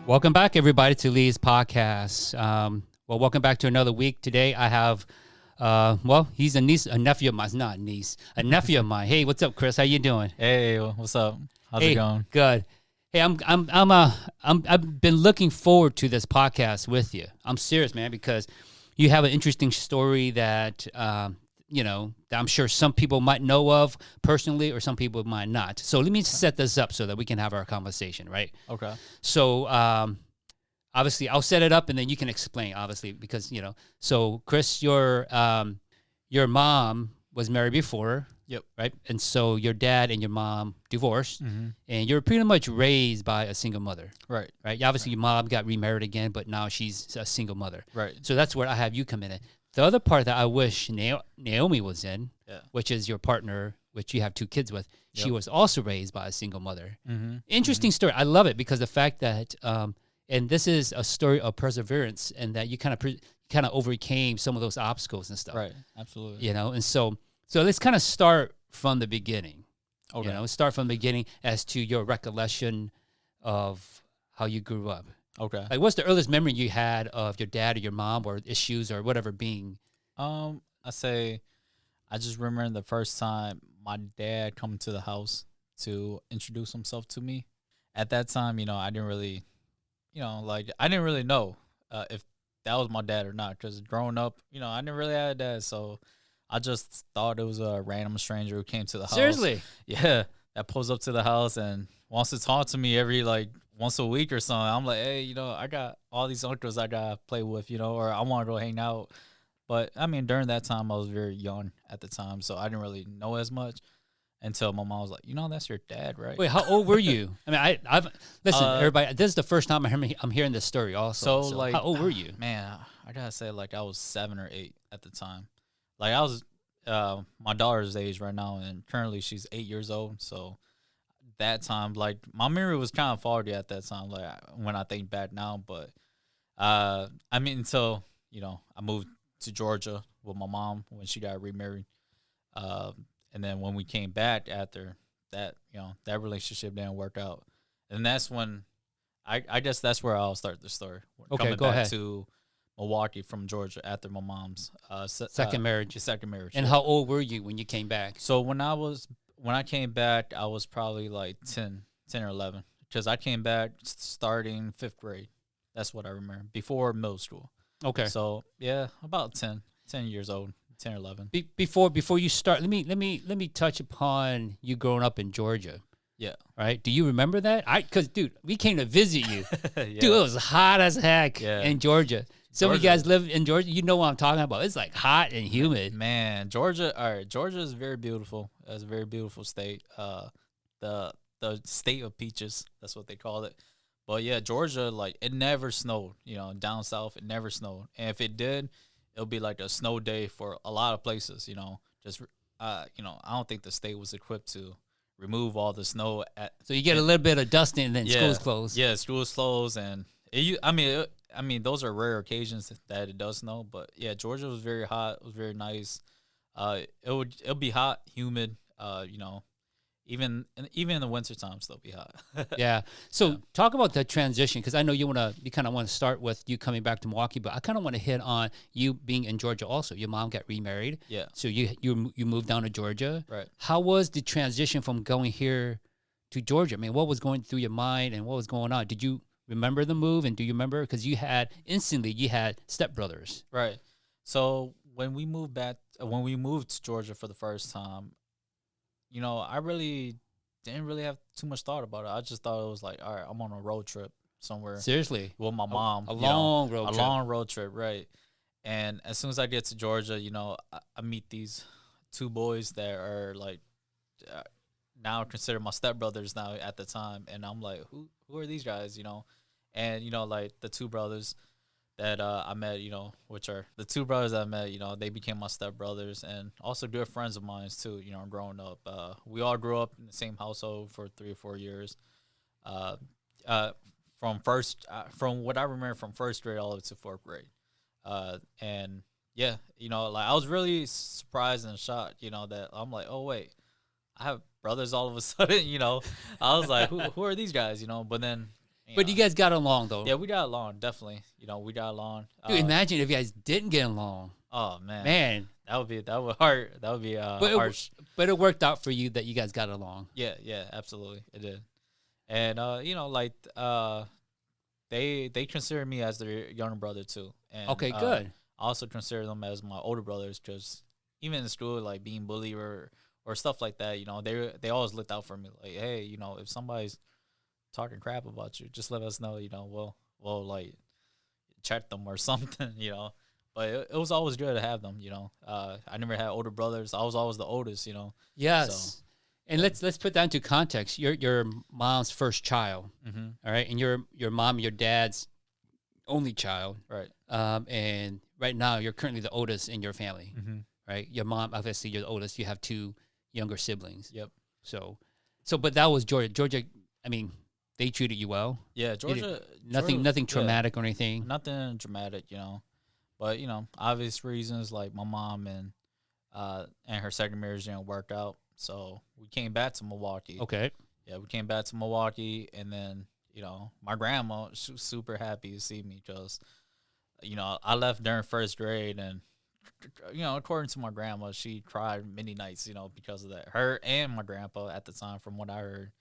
Welcome back, everybody, to Lee's podcast. Welcome back to another week. Today, I have, he's a nephew of mine. It's not a niece, a nephew of mine. Hey, what's up, Chris? How you doing? Hey, what's up? How's it going? Good. Hey, I've been looking forward to this podcast with you. I'm serious, man, because you have an interesting story that that I'm sure some people might know of personally, or some people might not. So let me set this up so that we can have our conversation, right? Okay. So obviously, I'll set it up, and then you can explain. Obviously, because So Chris, your mom was married before. Yep. Right. And so your dad and your mom divorced, and you're pretty much raised by a single mother. Right. Right. Obviously, your mom got remarried again, but now she's a single mother. Right. So that's where I have you come in. The other part that I wish Naomi was in, which is your partner, which you have two kids with, she was also raised by a single mother. Interesting story. I love it because the fact that, and this is a story of perseverance, and that you kind of overcame some of those obstacles and stuff. Right. Absolutely. And so let's kind of start from the beginning. Okay. Start from the beginning as to your recollection of how you grew up. Okay. Like, what's the earliest memory you had of your dad or your mom or issues or whatever being? I just remember the first time my dad come to the house to introduce himself to me. At that time, I didn't really, I didn't really know if that was my dad or not. Because growing up, I didn't really have a dad, so I just thought it was a random stranger who came to the house. Seriously? Yeah, that pulls up to the house and wants to talk to me every once a week or something. I'm like, hey, I got all these uncles I gotta play with, or I want to go hang out. But I mean, during that time, I was very young at the time, so I didn't really know as much until my mom was like, that's your dad, right? Wait, how old were you? I mean, I've listen, everybody. This is the first time I'm hearing this story. Also, so how old were you? Man, I gotta say, I was 7 or 8 at the time. I was my daughter's age right now, and currently she's 8 years old. So that time, my memory was kind of faulty at that time, when I think back now. But until I moved to Georgia with my mom when she got remarried, and then when we came back after that, that relationship didn't work out, and that's when I guess that's where I'll start the story. Okay, coming go back ahead. To Milwaukee from Georgia after my mom's second marriage. Second marriage. And how old were you when you came back? So when I came back, I was probably 10 or 11, because I came back starting 5th grade. That's what I remember, before middle school. Okay. So yeah, about 10 years old, 10 or 11. Before you start, let me touch upon you growing up in Georgia. Yeah. Right. Do you remember that? Because dude, we came to visit you. Yeah. Dude, it was hot as heck in Georgia. Some of you guys live in Georgia. You know what I'm talking about. It's hot and humid. Man, Georgia. All right, Georgia is very beautiful. It's a very beautiful state. The state of peaches. That's what they call it. But yeah, Georgia, it never snowed. Down south, it never snowed. And if it did, it'll be a snow day for a lot of places. I don't think the state was equipped to remove all the snow. So you get a little bit of dusting, and then school's closed. Yeah, school's closed, and I mean, those are rare occasions that it does snow. But yeah, Georgia was very hot. It was very nice. It'll be hot, humid. Even in the wintertime, still be hot. Yeah. So talk about the transition, because I know you kind of want to start with you coming back to Milwaukee, but I kind of want to hit on you being in Georgia also. Your mom got remarried. Yeah. So you moved down to Georgia. Right. How was the transition from going here to Georgia? I mean, what was going through your mind and what was going on? Did you remember the move, and do you remember, because you had stepbrothers? Right. So when we moved to Georgia for the first time, I really didn't really have too much thought about it. I just thought it was all right, I'm on a road trip somewhere. Seriously? With my mom. A long road trip, right. And as soon as I get to Georgia, I meet these two boys that are now considered my stepbrothers now at the time. And I'm like, who are these guys, And, the two brothers that I met, which are the two brothers that I met, they became my stepbrothers and also good friends of mine too, growing up. We all grew up in the same household for 3 or 4 years. From what I remember, from 1st grade all the way to 4th grade. And yeah, I was really surprised and shocked, that I'm like, oh wait, I have brothers all of a sudden, I was like, who are these guys, But then, But you guys got along though. Yeah, we got along, definitely. You know, we got along. Dude, imagine if you guys didn't get along. Oh man, that would be hard. That would be harsh. But it worked out for you that you guys got along. Yeah, absolutely, it did. And you know, like they consider me as their younger brother too. And, okay, good. I also consider them as my older brothers because even in school, like being bullied or stuff like that, you know, they always looked out for me. Like, hey, you know, if somebody's talking crap about you, just let us know. You know, we'll like check them or something. You know, but it was always good to have them. You know, I never had older brothers. I was always the oldest. You know. Yes. So, and let's put that into context. You're your mom's first child, all right, and your mom, your dad's only child, right? And right now you're currently the oldest in your family, right? Your mom, obviously, you're the oldest. You have two younger siblings. Yep. So, but that was Georgia. Georgia, I mean, they treated you well. Yeah, Georgia. Nothing traumatic or anything. Nothing dramatic, you know. But you know, obvious reasons like my mom and her second marriage didn't work out, so we came back to Milwaukee. Okay. Yeah, we came back to Milwaukee, and then you know my grandma she was super happy to see me because you know I left during first grade, and you know according to my grandma, she cried many nights, you know, because of that. Her and my grandpa at the time, from what I heard.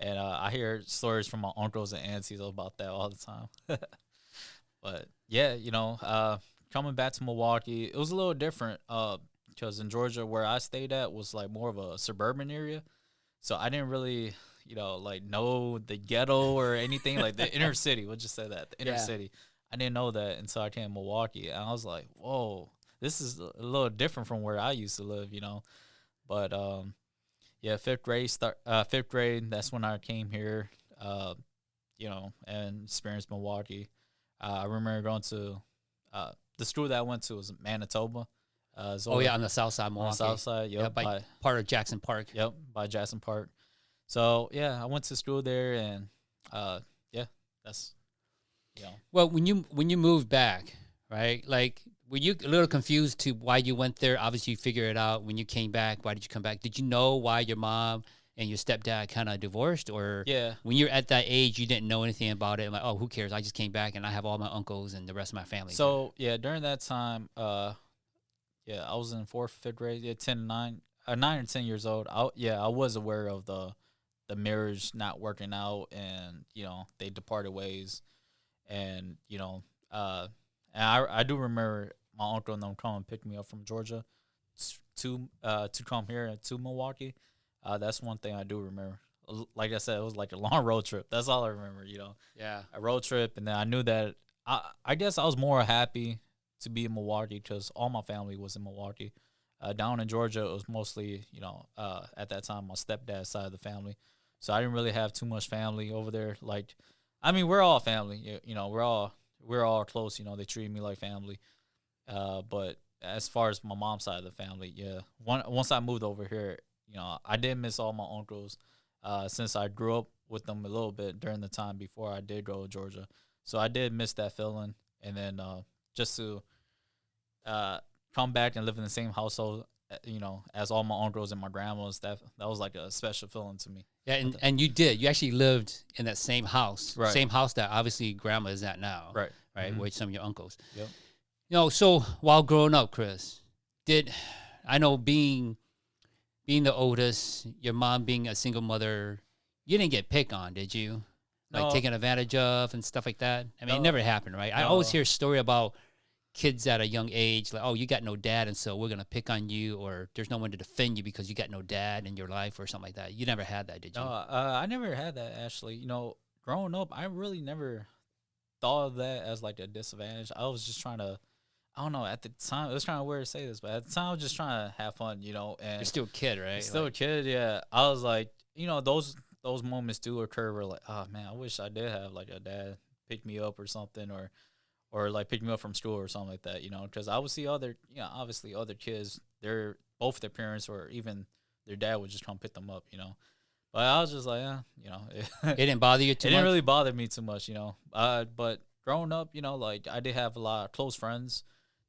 And I hear stories from my uncles and aunties about that all the time. But yeah, you know, coming back to Milwaukee, it was a little different because in Georgia, where I stayed at, was like more of a suburban area. So I didn't really, you know, like know the ghetto or anything like the inner city. We'll just say that the inner city. I didn't know that until I came to Milwaukee, and I was like, whoa, this is a little different from where I used to live, you know. But yeah, fifth grade. That's when I came here, you know, and experienced Milwaukee. I remember going to the school that I went to was Manitoba. On the south side, Milwaukee. On the south side, yep. Yeah, by part of Jackson Park. Yep, by Jackson Park. So yeah, I went to school there, and yeah, that's you know. Well, when you moved back, right? Like, were you a little confused to why you went there? Obviously, you figured it out when you came back. Why did you come back? Did you know why your mom and your stepdad kind of divorced? Or when you're at that age, you didn't know anything about it? And like, oh, who cares? I just came back and I have all my uncles and the rest of my family. So, yeah, during that time, I was in 4th, 5th grade, 9 or 10 years old. I was aware of the marriage not working out and, you know, they departed ways. And, you know, and I do remember my uncle and them come and pick me up from Georgia to come here to Milwaukee. That's one thing I do remember. Like I said, it was like a long road trip. That's all I remember, you know. Yeah. A road trip, and then I knew that I guess I was more happy to be in Milwaukee because all my family was in Milwaukee. Down in Georgia, it was mostly, you know, at that time, my stepdad's side of the family. So I didn't really have too much family over there. Like, I mean, we're all family. You know, we're all close. You know, they treat me like family. But as far as my mom's side of the family, yeah. Once I moved over here, you know, I did miss all my uncles since I grew up with them a little bit during the time before I did go to Georgia. So I did miss that feeling. And then just to come back and live in the same household, you know, as all my uncles and my grandmas, that was like a special feeling to me. Yeah, and you did. You actually lived in that same house. Right. Same house that obviously grandma is at now. Right. Right, with some of your uncles. Yep. You know, so while growing up, Chris, I know being the oldest, your mom being a single mother, you didn't get picked on, did you? Like No. taken advantage of and stuff like that? I mean, No. it never happened, right? I No. always hear a story about kids at a young age, like, oh, you got no dad, and so we're going to pick on you, or there's no one to defend you because you got no dad in your life or something like that. You never had that, did you? No, I never had that, actually. You know, growing up, I really never thought of that as like a disadvantage. I was just trying to, I don't know, at the time, it was kind of weird to say this, but at the time, I was just trying to have fun, you know. And You're still a kid, right? still a kid, yeah. I was like, you know, those moments do occur where like, oh man, I wish I did have like a dad pick me up or something, or like pick me up from school or something like that, you know, because I would see obviously other kids, both their parents or even their dad would just come pick them up, you know. But I was just like, you know, It didn't bother you too much? it didn't really bother me too much, you know. But growing up, you know, like I did have a lot of close friends.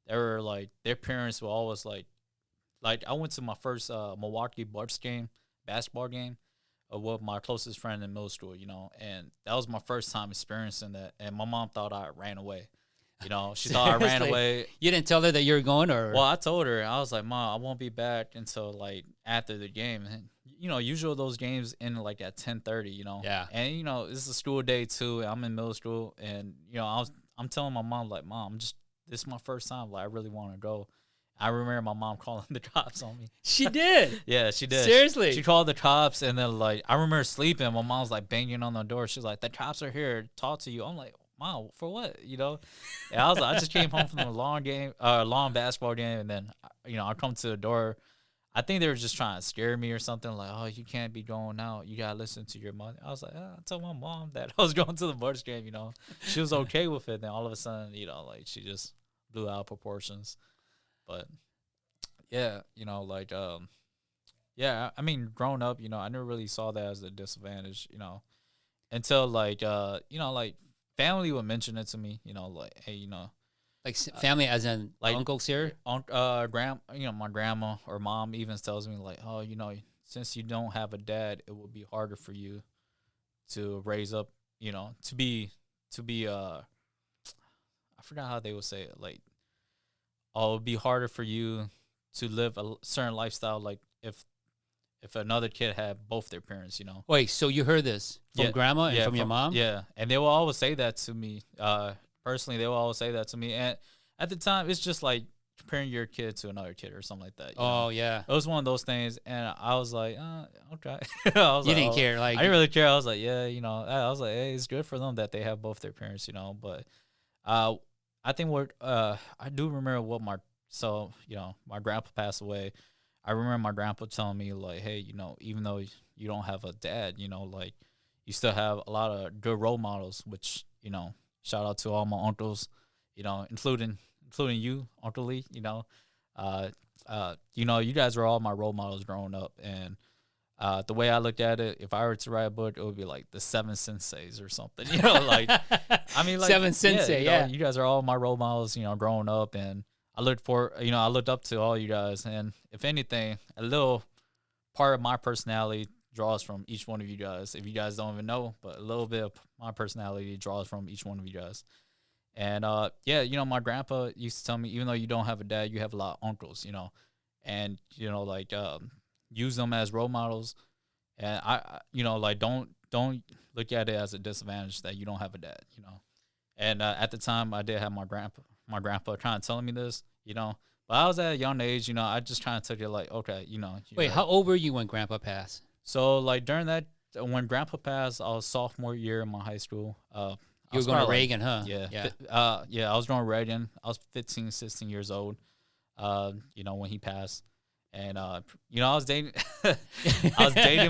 They were like, their parents were always like I went to my first Milwaukee Bucks game, basketball game. with my closest friend in middle school, you know, and that was my first time experiencing that. And my mom thought I ran away. You know, she thought I ran away. You didn't tell her that you were going, or? Well, I told her. I was like, Mom, I won't be back until like after the game. And, you know, usually those games end like at 10:30. You know. Yeah. And you know, it's a school day too. I'm in middle school, and you know, I'm telling my mom like, Mom, this is my first time. Like, I really want to go. I remember my mom calling the cops on me. She did. Yeah, she did. Seriously. She called the cops, and then like I remember sleeping. My mom was like banging on the door. She's like, "The cops are here to talk to you." I'm like, Mom, for what? You know? And I was like, I just came home from a long basketball game, and then you know I come to the door. I think they were just trying to scare me or something. Like, oh, you can't be going out. You gotta listen to your mother. I was like, I told my mom that I was going to the Bucks game. You know, she was okay with it. Then all of a sudden, you know, like she just blew out of proportions. But yeah, you know, like yeah, I mean, growing up, you know, I never really saw that as a disadvantage, you know, until like you know, like family would mention it to me, you know, like, hey, you know, like family as in like uncles here, you know, my grandma or mom even tells me like, oh, you know, since you don't have a dad, it will be harder for you to raise up, you know, to be I forgot how they would say it, like, oh, it would be harder for you to live a certain lifestyle, like if another kid had both their parents, you know. Wait, so you heard this from grandma and from your mom? Yeah, and they will always say that to me. Personally, they will always say that to me. And at the time, it's just like comparing your kid to another kid or something like that. Oh, know? Yeah. It was one of those things, and I was like, okay. You didn't care. Like, I didn't really care. I was like, yeah, you know, I was like, hey, it's good for them that they have both their parents, you know. But I think I do remember so, you know, my grandpa passed away. I remember my grandpa telling me, like, hey, you know, even though you don't have a dad, you know, like, you still have a lot of good role models, which, you know, shout out to all my uncles, you know, including you, Uncle Lee, you know. You know, you guys were all my role models growing up. And the way I looked at it, if I were to write a book, it would be like the 7 Senseis or something, you know, like, I mean, like, 7 Sensei, yeah. You guys are all my role models, you know, growing up. And I looked up to all you guys, and if anything, a little part of my personality draws from each one of you guys. If you guys don't even know, but a little bit of my personality draws from each one of you guys. And yeah, you know, my grandpa used to tell me, even though you don't have a dad, you have a lot of uncles, you know, and you know, like use them as role models. And I you know, like don't look at it as a disadvantage that you don't have a dad, you know. And at the time, I did have my grandpa kind of telling me this, you know. But I was at a young age, you know. I just kind of took it like, okay, you know. Wait, how old were you when Grandpa passed? So like during that, when Grandpa passed, I was sophomore year in my high school. You were going to Reagan, huh? Yeah. Yeah, I was going to Reagan. I was 15, 16 years old. You know, when he passed. And you know, I was dating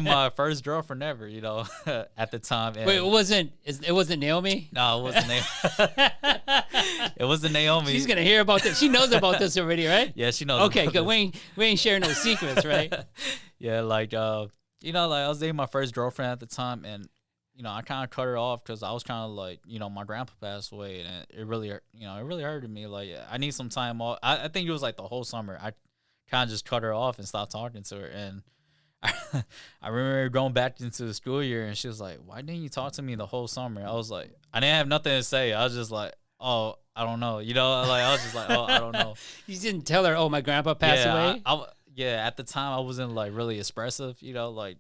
my first girlfriend ever, you know, at the time. And wait, it wasn't Naomi? No, it wasn't Naomi. It wasn't Naomi. She's gonna hear about this. She knows about this already, right? Yeah, she knows. Okay, good. We ain't sharing no secrets, right? Yeah, like you know, like I was dating my first girlfriend at the time, and you know, I kind of cut her off because I was kind of like, you know, my grandpa passed away, and it really, you know, it really hurted me. Like, I need some time off. I think it was like the whole summer. I kind of just cut her off and stopped talking to her. And I remember going back into the school year, and she was like, why didn't you talk to me the whole summer? I was like, I didn't have nothing to say. I was just like, oh, I don't know. You know, like I was just like, oh, I don't know. You didn't tell her, oh, my grandpa passed away? Yeah, at the time I wasn't like really expressive, you know, like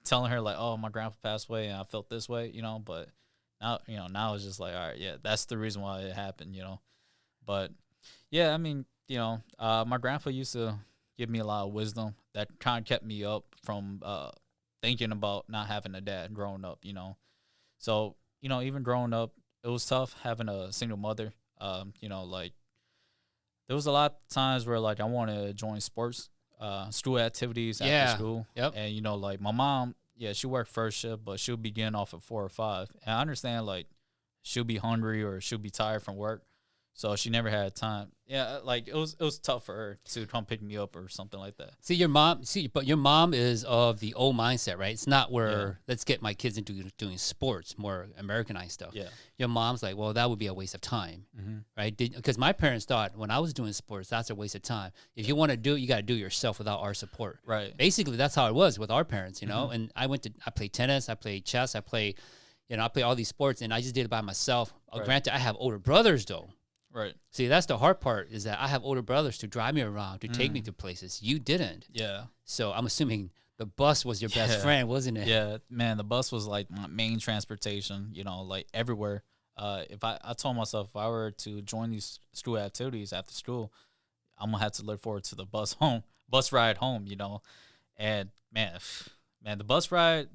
telling her like, oh, my grandpa passed away and I felt this way, you know. But now, you know, now it's just like, all right, yeah, that's the reason why it happened, you know. But yeah, I mean, you know, my grandpa used to give me a lot of wisdom that kind of kept me up from thinking about not having a dad growing up, you know. So, you know, even growing up, it was tough having a single mother. You know, like there was a lot of times where like I wanted to join sports, school activities after school. Yep. And, you know, like my mom, yeah, she worked first shift, but she'll be getting off at 4 or 5. And I understand like she'll be hungry or she'll be tired from work. So she never had time. Yeah, like it was tough for her to come pick me up or something like that. But your mom is of the old mindset, right? It's not where let's get my kids into doing sports, more Americanized stuff. Yeah. Your mom's like, well, that would be a waste of time, right? Because my parents thought when I was doing sports, that's a waste of time. If you want to do it, you got to do it yourself without our support. Right. Basically, that's how it was with our parents, you know. And I played tennis, I played chess, I play all these sports, and I just did it by myself. Granted, I have older brothers though. Right. See, that's the hard part is that I have older brothers to drive me around, to take me to places. You didn't. Yeah. So I'm assuming the bus was your best friend, wasn't it? Yeah, man, the bus was like my main transportation, you know, like everywhere. If I told myself if I were to join these school activities after school, I'm going to have to look forward to the bus ride home, you know. And man, the bus ride,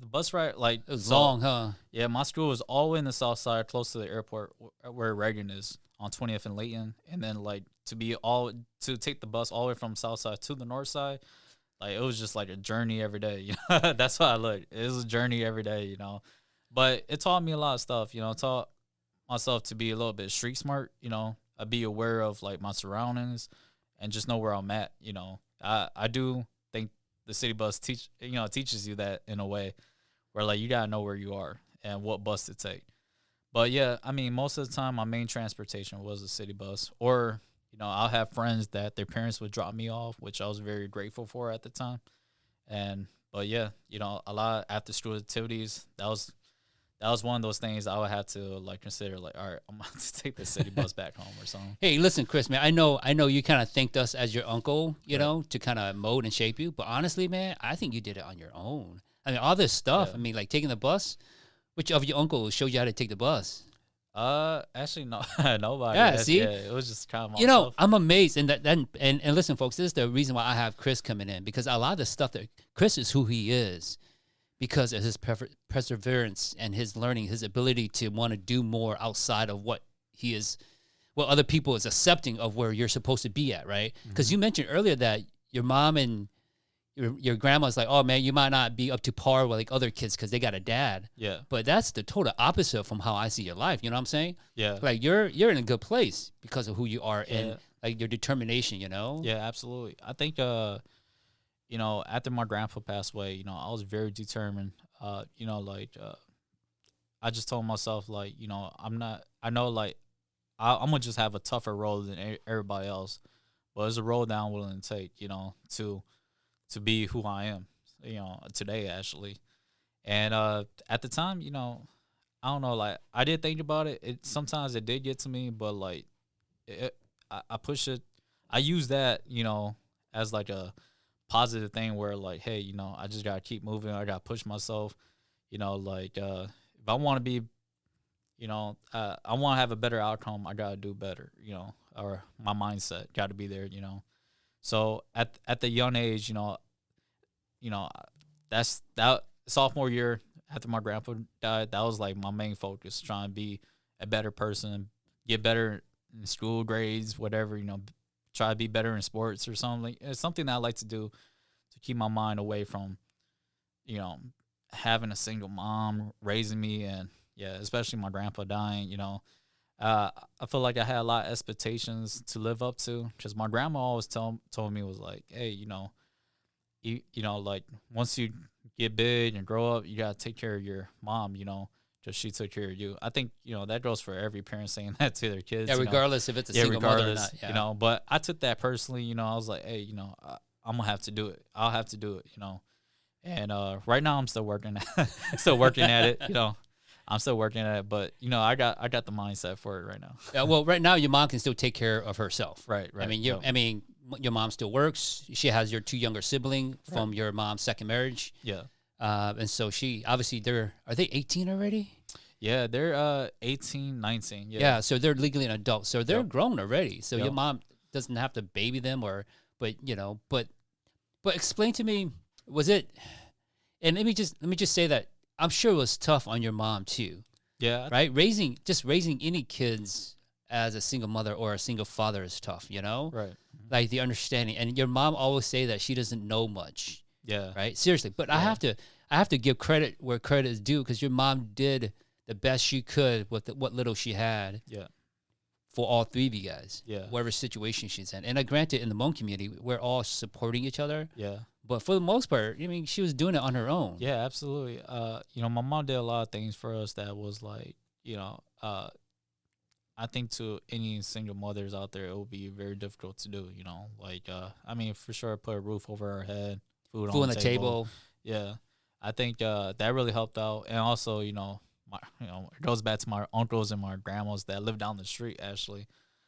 like it was long, huh? Yeah, my school was all the way in the south side, close to the airport where Reagan is on 20th and Layton, and then like to take the bus all the way from south side to the north side, like it was just like a journey every day. You know, that's why I looked. It was a journey every day, you know. But it taught me a lot of stuff. You know, it taught myself to be a little bit street smart. You know, I be aware of like my surroundings and just know where I'm at. You know, I do think the city bus teaches you that in a way where like you gotta know where you are and what bus to take. But yeah, I mean, most of the time my main transportation was a city bus, or you know, I'll have friends that their parents would drop me off, which I was very grateful for at the time. But yeah, you know, a lot of after school activities. That was one of those things I would have to like consider. Like, all right, I'm gonna have to take the city bus back home or something. Hey, listen, Chris, man, I know you kind of thanked us as your uncle, you know, to kind of mold and shape you. But honestly, man, I think you did it on your own. I mean, all this stuff. Yeah. I mean, like taking the bus. Which of your uncles showed you how to take the bus? Actually, no, nobody. Yeah, see, it was just kind of myself. You know, I'm amazed, and listen, folks, this is the reason why I have Chris coming in, because a lot of the stuff that Chris is who he is because of his perseverance and his learning, his ability to want to do more outside of what he is, what other people is accepting of where you're supposed to be at, right? Because you mentioned earlier that your mom and your grandma's like, oh man, you might not be up to par with like other kids because they got a dad. Yeah. But that's the total opposite from how I see your life. You know what I'm saying? Yeah. Like you're in a good place because of who you are and like your determination, you know? Yeah, absolutely. I think you know, after my grandpa passed away, you know, I was very determined. You know, like I just told myself like, you know, I'm gonna just have a tougher road than everybody else. But it's a road that I'm willing to take, you know, to be who I am, you know, today actually. And at the time, you know, I don't know, like I did think about it. Sometimes it did get to me, but like I push it. I use that, you know, as like a positive thing where like, hey, you know, I just gotta keep moving. I gotta push myself, you know, like if I want to be, you know, I want to have a better outcome, I gotta do better, you know, or my mindset got to be there, you know. So at the young age, you know, that sophomore year after my grandpa died, that was like my main focus, trying to be a better person, get better in school grades, whatever, you know, try to be better in sports or something. It's something that I like to do to keep my mind away from, you know, having a single mom raising me, and yeah, especially my grandpa dying, you know. I feel like I had a lot of expectations to live up to, because my grandma always told me, was like, hey, you know, like once you get big and grow up, you got to take care of your mom, you know, because she took care of you. I think, you know, that goes for every parent saying that to their kids. Yeah, regardless if it's a single mother or not. Yeah. You know, but I took that personally, you know, I was like, hey, you know, I'm going to have to do it. I'll have to do it, you know. And right now I'm still working at it, you know. I'm still working at it, but you know, I got the mindset for it right now. Yeah, well, right now your mom can still take care of herself. Right. I mean, your mom still works. She has your two younger sibling from your mom's second marriage. Yeah. And so she obviously are they 18 already? Yeah, they're 18, 19. Yeah, so they're legally an adult. So they're grown already. So your mom doesn't have to baby them but explain to me, was it, and let me just say that I'm sure it was tough on your mom too. Yeah. Right? Raising any kids as a single mother or a single father is tough, you know? Right. Like the understanding. And your mom always say that she doesn't know much. Yeah. Right? Seriously. But I have to give credit where credit is due, because your mom did the best she could with what little she had. Yeah. for all three of you guys. Yeah. Whatever situation she's in. And granted, in the Hmong community, we're all supporting each other. Yeah. But for the most part, I mean, she was doing it on her own. Yeah, absolutely. You know, my mom did a lot of things for us that was like, you know, I think to any single mothers out there, it would be very difficult to do, you know, like, I mean, for sure, put a roof over our head, food on the table. Yeah. I think that really helped out. And also, you know, it goes back to my uncles and my grandmas that live down the street, actually.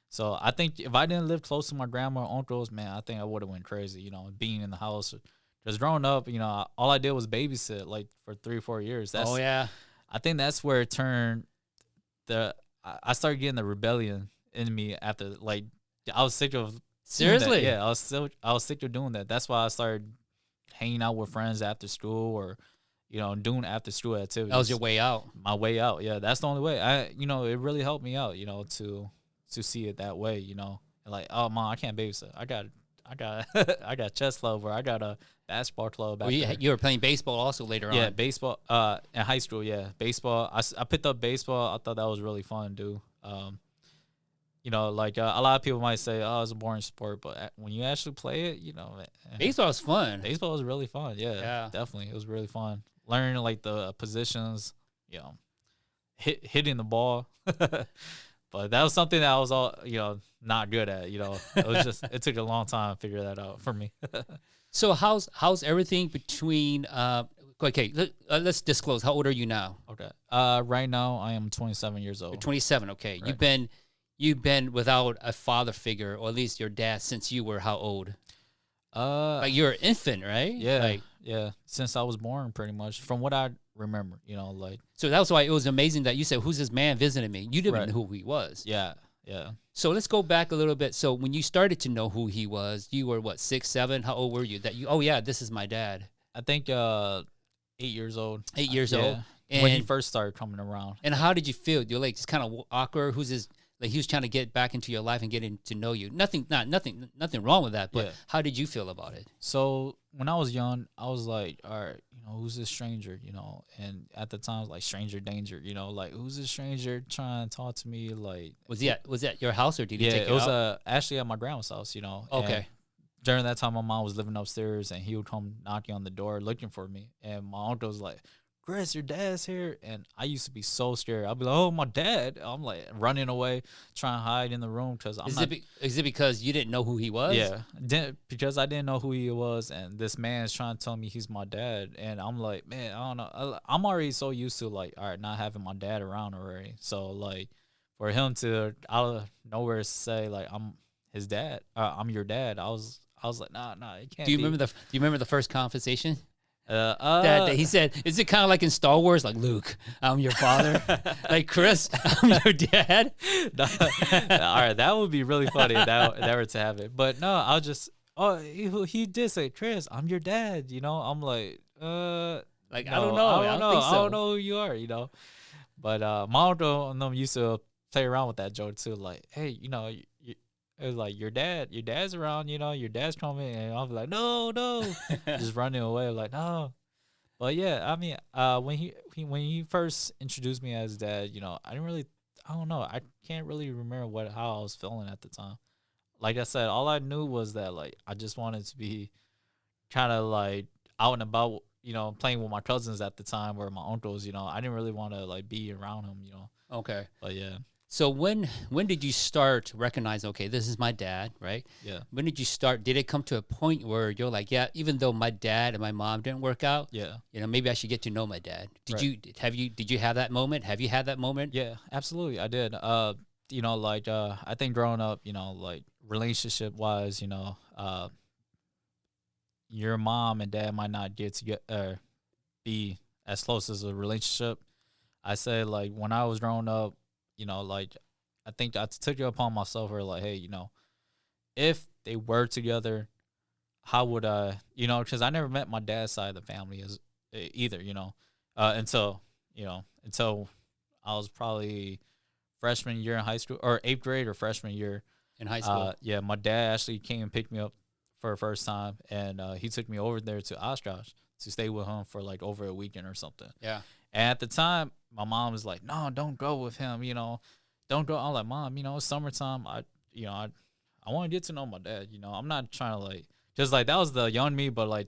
So I think if I didn't live close to my grandma or uncles, man, I think I would have went crazy, you know, being in the house. Because growing up, you know, all I did was babysit, like, for 3 or 4 years. Oh, yeah. I think that's where it turned I started getting the rebellion in me after, like, I was sick of Seriously? Yeah, I was sick of doing that. That's why I started hanging out with friends after school, or, you know, doing after school activities. That was your way out. My way out. Yeah, that's the only way. You know, it really helped me out, you know, to see it that way, you know. Like, oh, Mom, I can't babysit. I got chess club, or I got a basketball club back there. You were playing baseball also later on. Yeah, baseball. In high school, yeah, baseball. I picked up baseball. I thought that was really fun, dude. You know, like, a lot of people might say, "Oh, it's a boring sport," but when you actually play it, you know, baseball is fun. Baseball was really fun. Yeah, definitely, it was really fun. Learning, like, the positions, you know, hitting the ball. But that was something that I was you know, not good at. You know, it was just it took a long time to figure that out for me. So how's everything between? Okay, let's disclose. How old are you now? Okay. Right now I am 27 years old. You're 27. Okay. Right. You've been without a father figure, or at least your dad, since you were how old? Like, you're an infant, right? Yeah. Yeah. Since I was born, pretty much, from what I remember. You know, like. So that was why it was amazing that you said, "Who's this man visiting me?" You didn't know who he was. Yeah. Yeah. So let's go back a little bit. So when you started to know who he was, you were what, 6, 7? How old were you? Oh yeah, this is my dad. I think 8 years old. 8 years old. And when he first started coming around. And how did you feel? You're like, it's kind of awkward. Who's this? Like, he was trying to get back into your life and getting to know you. Nothing wrong with that. But how did you feel about it? So when I was young, I was like, all right, you know, who's this stranger? You know, and at the time, like, stranger danger. You know, like, who's this stranger trying to talk to me? Like, was that your house, or did he take it was out? actually at my grandma's house. You know. Okay. And during that time, my mom was living upstairs, and he would come knocking on the door looking for me, and my uncle was like, "Chris, your dad's here." And I used to be so scared. I'd be like, "Oh, my dad." I'm like running away, trying to hide in the room because Is it because you didn't know who he was? Yeah, because I didn't know who he was, and this man's trying to tell me he's my dad, and I'm like, man, I don't know. I'm already so used to, like, all right, not having my dad around already. So, like, for him to out of nowhere say, like, I'm his dad, I'm your dad, I was like, nah, it can't. Do you remember the first conversation? That he said, is it kind of like in Star Wars, like, Luke, I'm your father? Like, Chris, I'm your dad? All right, that would be really funny if that were to happen. But no, I'll just, he did say, "Chris, I'm your dad," you know. I'm like, like, no, I don't know. I don't think so. I don't know who you are, you know. But my uncle and them used to play around with that joke too, like, hey, you know, it was like, your dad's around, you know, your dad's coming, and I'll be like, no, just running away, like, no. But yeah, I mean, when he first introduced me as dad, you know, I don't know, I can't really remember how I was feeling at the time. Like I said, all I knew was that, like, I just wanted to be kind of like out and about, you know, playing with my cousins at the time, or my uncles, you know. I didn't really want to, like, be around them, you know. Okay. But yeah. So when did you start recognizing, okay, this is my dad, right? Yeah. When did you start? Did it come to a point where you're like, yeah, even though my dad and my mom didn't work out, yeah, you know, maybe I should get to know my dad. Did you have that moment? Have you had that moment? Yeah, absolutely, I did. You know, like, I think growing up, you know, like, relationship wise, you know, your mom and dad might not get to be as close as a relationship. I say, like, when I was growing up, you know, like, I think I took it upon myself, or like, hey, you know, if they were together, how would I, you know, because I never met my dad's side of the family either, you know, until I was probably freshman year in high school, or 8th grade or freshman year in high school. Yeah, my dad actually came and picked me up for the first time, and he took me over there to Oshkosh to stay with him for, like, over a weekend or something. Yeah. And at the time, my mom was like, "No, don't go with him. You know, don't go. I'm like, Mom, it's summertime. I want to get to know my dad. I'm not trying to like just like that was the young me, but like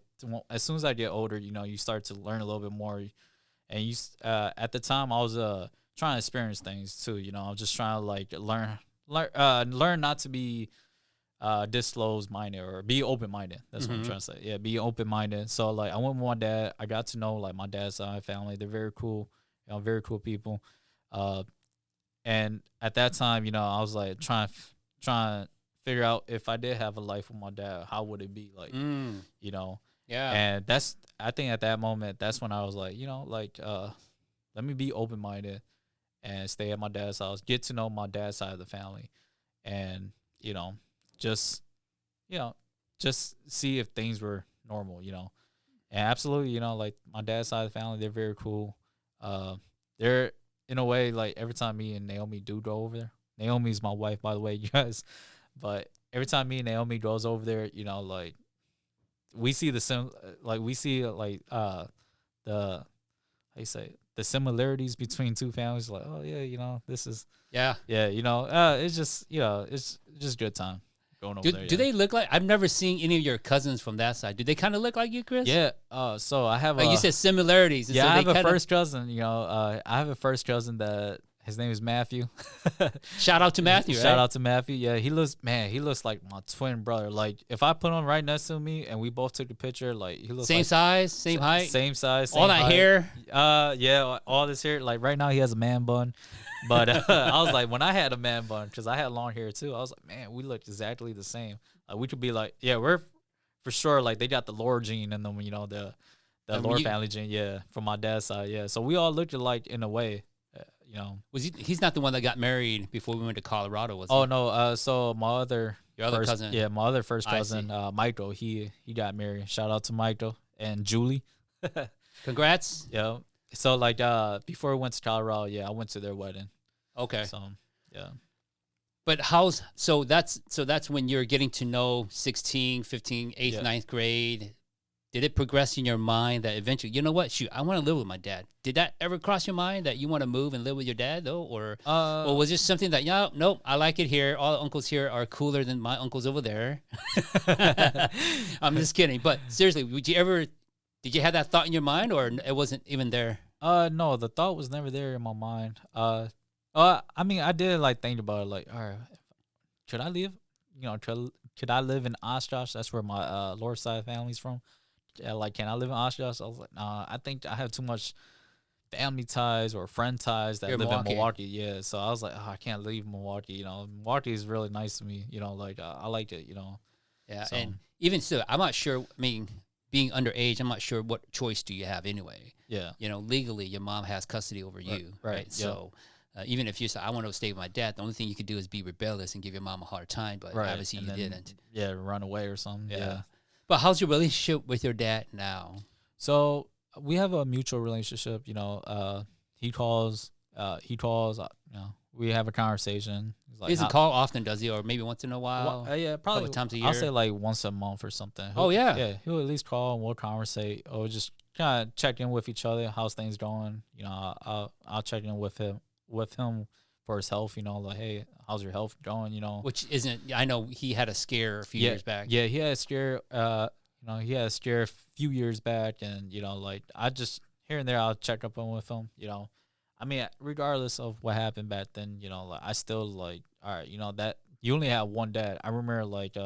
as soon as I get older, you start to learn a little bit more. And at the time I was trying to experience things too. I was just trying to like learn not to be disclosed minded or be open minded. That's what I'm trying to say. Yeah, be open minded. So like I went with my dad. I got to know like my dad's side family. They're very cool. Very cool people. And at that time, I was like trying to figure out if I did have a life with my dad, how would it be like? Yeah. And I think at that moment, that's when I was like, let me be open minded and stay at my dad's house, get to know my dad's side of the family, and just just see if things were normal, And absolutely, like my dad's side of the family, they're very cool. They're in a way like every time me and Naomi do go over there. Naomi's my wife, by the way, you guys. But every time me and Naomi goes over there, like we see the the how you say the similarities between two families. Like, oh yeah, this is yeah. It's just it's just good time going over there. Do they look like? I've never seen any of your cousins from that side. Do they kind of look like you, Chris? Yeah. So I have. You said similarities. Yeah, so I have a first cousin. I have a first cousin that. His name is Matthew. Shout out to Matthew. Shout out to Matthew. Yeah, he looks like my twin brother. Like if I put him right next to me and we both took a picture, like he looks same like, size, same height, same size, same all that height. hair. Yeah, all this hair. Like right now he has a man bun, but I was like when I had a man bun because I had long hair too. I was like, man, we look exactly the same. Like we could be like, yeah, we're for sure. Like they got the Lor gene in them, the Lor family gene. Yeah, from my dad's side. Yeah, so we all looked alike in a way. Was he's not the one that got married before we went to Colorado, was he? Oh no, so my other cousin. Yeah, my other first cousin, Michael, he got married. Shout out to Michael and Julie. Congrats. Yeah. So like before we went to Colorado, I went to their wedding. Okay. So yeah. But so that's when you're getting to know 16, 15, 8th, 9th grade. Did it progress in your mind that eventually, you know what, shoot, I want to live with my dad? Did that ever cross your mind that you want to move and live with your dad, though? Or was it something that, nope, I like it here. All the uncles here are cooler than my uncles over there. I'm just kidding. But seriously, did you have that thought in your mind or it wasn't even there? No, the thought was never there in my mind. I mean, I did like think about it, like, all right, should I live? Could I live in Oshkosh? That's where my Lord side family's from. Like, can I live in Oshkosh? I was like, nah, I think I have too much family ties or friend ties that live in Milwaukee. Yeah, so I was like, I can't leave Milwaukee. Milwaukee is really nice to me. Like I liked it. Yeah, so. And even still, I'm not sure. I mean, being underage, I'm not sure what choice do you have anyway. Yeah, legally, your mom has custody over you, right? So. Even if you say, I want to stay with my dad, the only thing you could do is be rebellious and give your mom a hard time, but obviously you didn't. Yeah, run away or something. Yeah. But how's your relationship with your dad now? So we have a mutual relationship. He calls. We have a conversation. Like, he doesn't call often, does he? Or maybe once in a while? Yeah, probably a couple times a year. I'll say like once a month or something. Yeah, he'll at least call and we'll conversate or just kind of check in with each other. How's things going? I'll check in with him for his health. Like, hey, how's your health going? Which isn't. I know he had a scare a few years back. Yeah, he had a scare. He had a scare a few years back, and like I just here and there I'll check up on with him. I mean, regardless of what happened back then, like I still like, all right, that you only have one dad. I remember like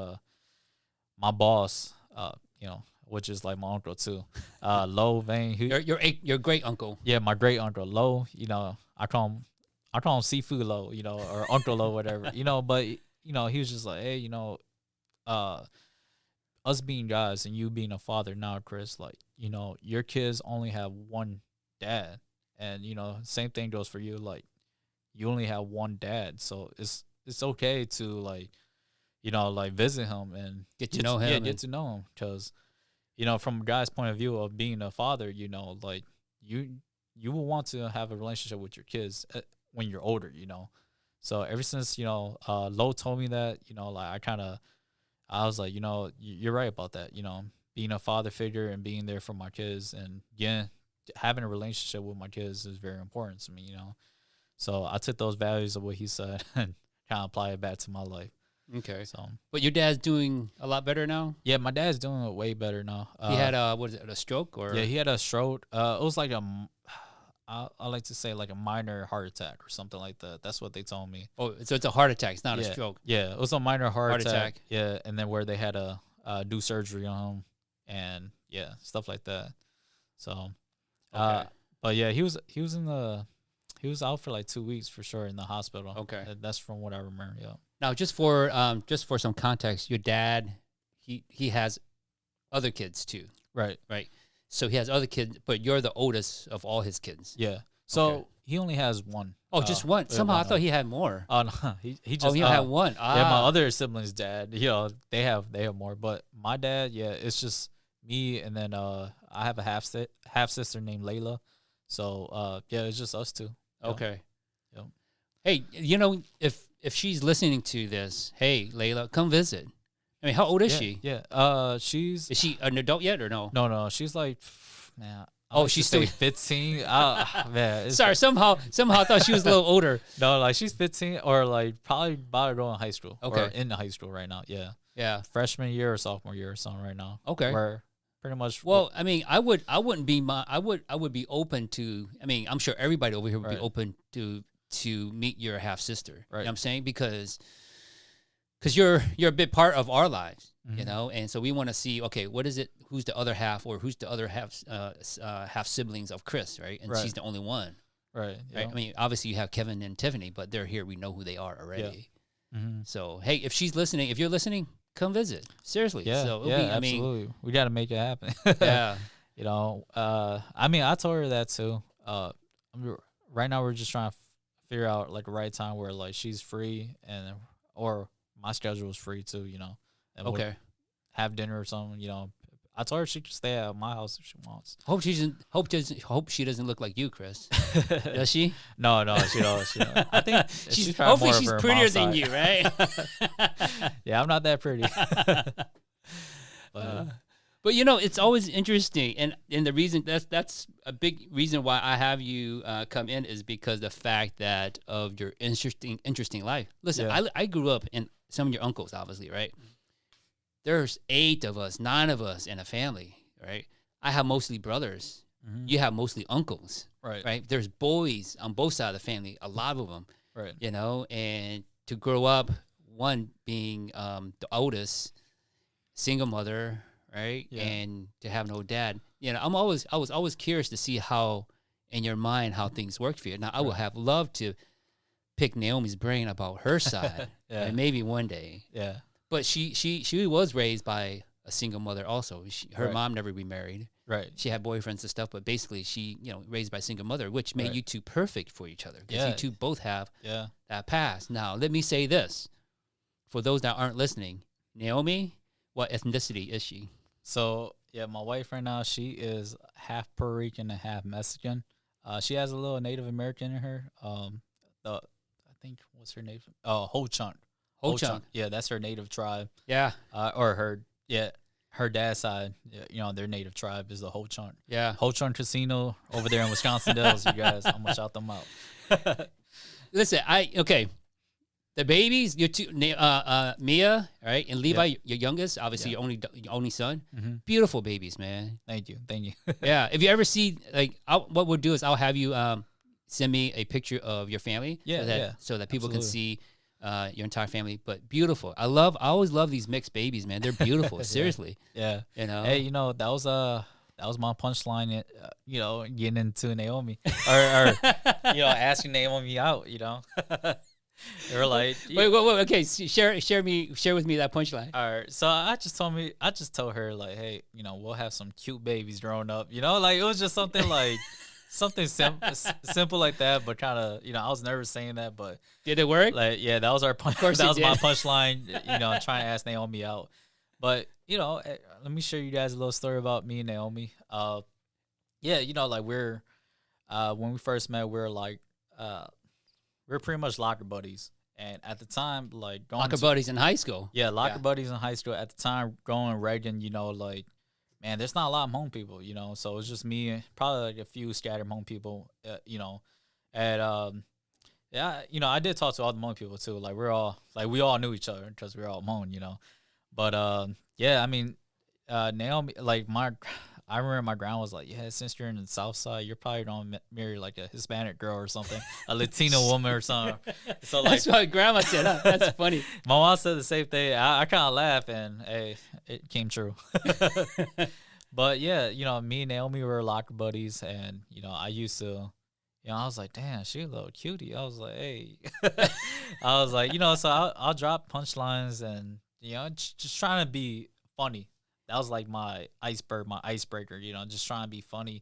my boss, which is like my uncle too, Lo Vane. Your great uncle. Yeah, my great uncle Lo. I call him Seafood Lo, or Uncle Lo, whatever, But he was just like, hey, us being guys and you being a father now, Chris, like, your kids only have one dad. And, same thing goes for you. Like, you only have one dad. So it's okay to, like, like visit him and get to know him. Yeah, get to know him. Because, from a guy's point of view of being a father, like, you will want to have a relationship with your kids when you're older, So ever since, Lo told me that, like, I was like, you're right about that, being a father figure and being there for my kids and, having a relationship with my kids is very important to me, So I took those values of what he said and kind of apply it back to my life. Okay. So, but your dad's doing a lot better now? Yeah, my dad's doing it way better now. He had what is it, a stroke or? Yeah, he had a stroke. It was like I like to say like a minor heart attack or something like that. That's what they told me. Oh, so it's a heart attack. It's not a stroke. Yeah, it was a minor heart attack. Yeah, and then where they had to do surgery on him and yeah, stuff like that. So, but yeah, he was out for like 2 weeks for sure in the hospital. Okay, that's from what I remember. Yeah. Now, just for some context, your dad, he has other kids too. Right. So he has other kids, but you're the oldest of all his kids. Yeah. So he only has one. Oh, just one. Somehow I thought he had more. Oh no, he just. Oh, he had one. Yeah, my other siblings' dad. They have more, but my dad, yeah, it's just me, and then I have a half sister named Layla. So yeah, it's just us two. Okay. Yep. Hey, if she's listening to this, hey Layla, come visit. I mean, how old is she? Yeah. Is she an adult yet or no? No. She's like, man. She's still 15. Man. Sorry, somehow I thought she was a little older. No, like she's 15 or like probably about to go in high school. Okay. Or in the high school right now. Yeah. Yeah. Freshman year or sophomore year or something right now. Okay. Where pretty much. Well, I mean, I would be open to. I mean, I'm sure everybody over here would be open to meet your half sister. Right. You know what I'm saying? Because you're a big part of our lives, and so we want to see, okay, what is it? Who's the other half, or who's the other half siblings of Chris, right? And she's the only one, right? I mean, obviously you have Kevin and Tiffany, but they're here. We know who they are already. Yeah. So hey, if you're listening, come visit. Seriously. Yeah. So absolutely. We got to make it happen. Yeah. I mean, I told her that too. Right now we're just trying to figure out like a right time where like she's free or my schedule is free too, and okay, have dinner or something, I told her she could stay at my house if she wants. Hope she doesn't look like you, Chris. Does she? No, she don't. I think hopefully she's prettier than you, right? Yeah, I'm not that pretty. But it's always interesting, and the reason that's a big reason why I have you come in is because the fact that of your interesting life. Listen, I grew up in some of your uncles, obviously, right? There's 8 of us, 9 of us in a family, right? I have mostly brothers. Mm-hmm. You have mostly uncles, right? There's boys on both sides of the family, a lot of them, right? And to grow up, one being the oldest, single mother, right? Yeah. And to have no dad, I was always curious to see how, in your mind, how things work for you. Now, I would have loved to pick Naomi's brain about her side, and maybe one day. Yeah. But she was raised by a single mother also. Her mom never remarried. Right. She had boyfriends and stuff, but basically she, raised by a single mother, which made you two perfect for each other. Because you two both have that past. Now, let me say this. For those that aren't listening, Naomi, what ethnicity is she? So, my wife right now, she is half Puerto Rican and half Mexican. She has a little Native American in her. I think, what's her name? Ho-Chunk. Ho-Chunk. Yeah, that's her native tribe. Yeah. Or her dad's side, their native tribe is the Ho-Chunk. Yeah. Ho-Chunk Casino over there in Wisconsin Dells, you guys. I'm going to shout them out. Listen, the babies, your two, Mia, right, and Levi, your youngest, obviously your only son. Mm-hmm. Beautiful babies, man. Thank you. Yeah, if you ever see, what we'll do is I'll have you send me a picture of your family, so that people can see your entire family. But beautiful. I always love these mixed babies, man. They're beautiful. Seriously. Yeah. Hey, that was my punchline. Getting into Naomi or asking Naomi out. They were like, wait. Okay, share with me that punchline. All right, so I just told her like, hey, we'll have some cute babies growing up. Like it was just something like something simple like that, but kind of I was nervous saying that, but did it work? Like that was our punch. That was my punchline. Trying to ask Naomi out, but let me share you guys a little story about me and Naomi. Like we're when we first met, we were pretty much locker buddies. And at the time, like going locker buddies in high school. Yeah, locker buddies in high school. At the time, going to Reagan, man, there's not a lot of Hmong people, so it's just me and probably like a few scattered Hmong people, Yeah, I did talk to all the Hmong people too. Like we all knew each other because we were all Hmong. But yeah, I mean, Naomi, like I remember my grandma was like, yeah, since you're in the South Side, you're probably gonna marry like a Hispanic girl or something, a Latina woman or something. So like, that's what grandma said. Huh? That's funny. My mom said the same thing. I kind of laughed, and hey, it came true. But yeah, me and Naomi were locker buddies, and I used to. I was like, damn, she a little cutie. I was like, hey. I was like, so I'll drop punchlines and, just trying to be funny. That was like my icebreaker, just trying to be funny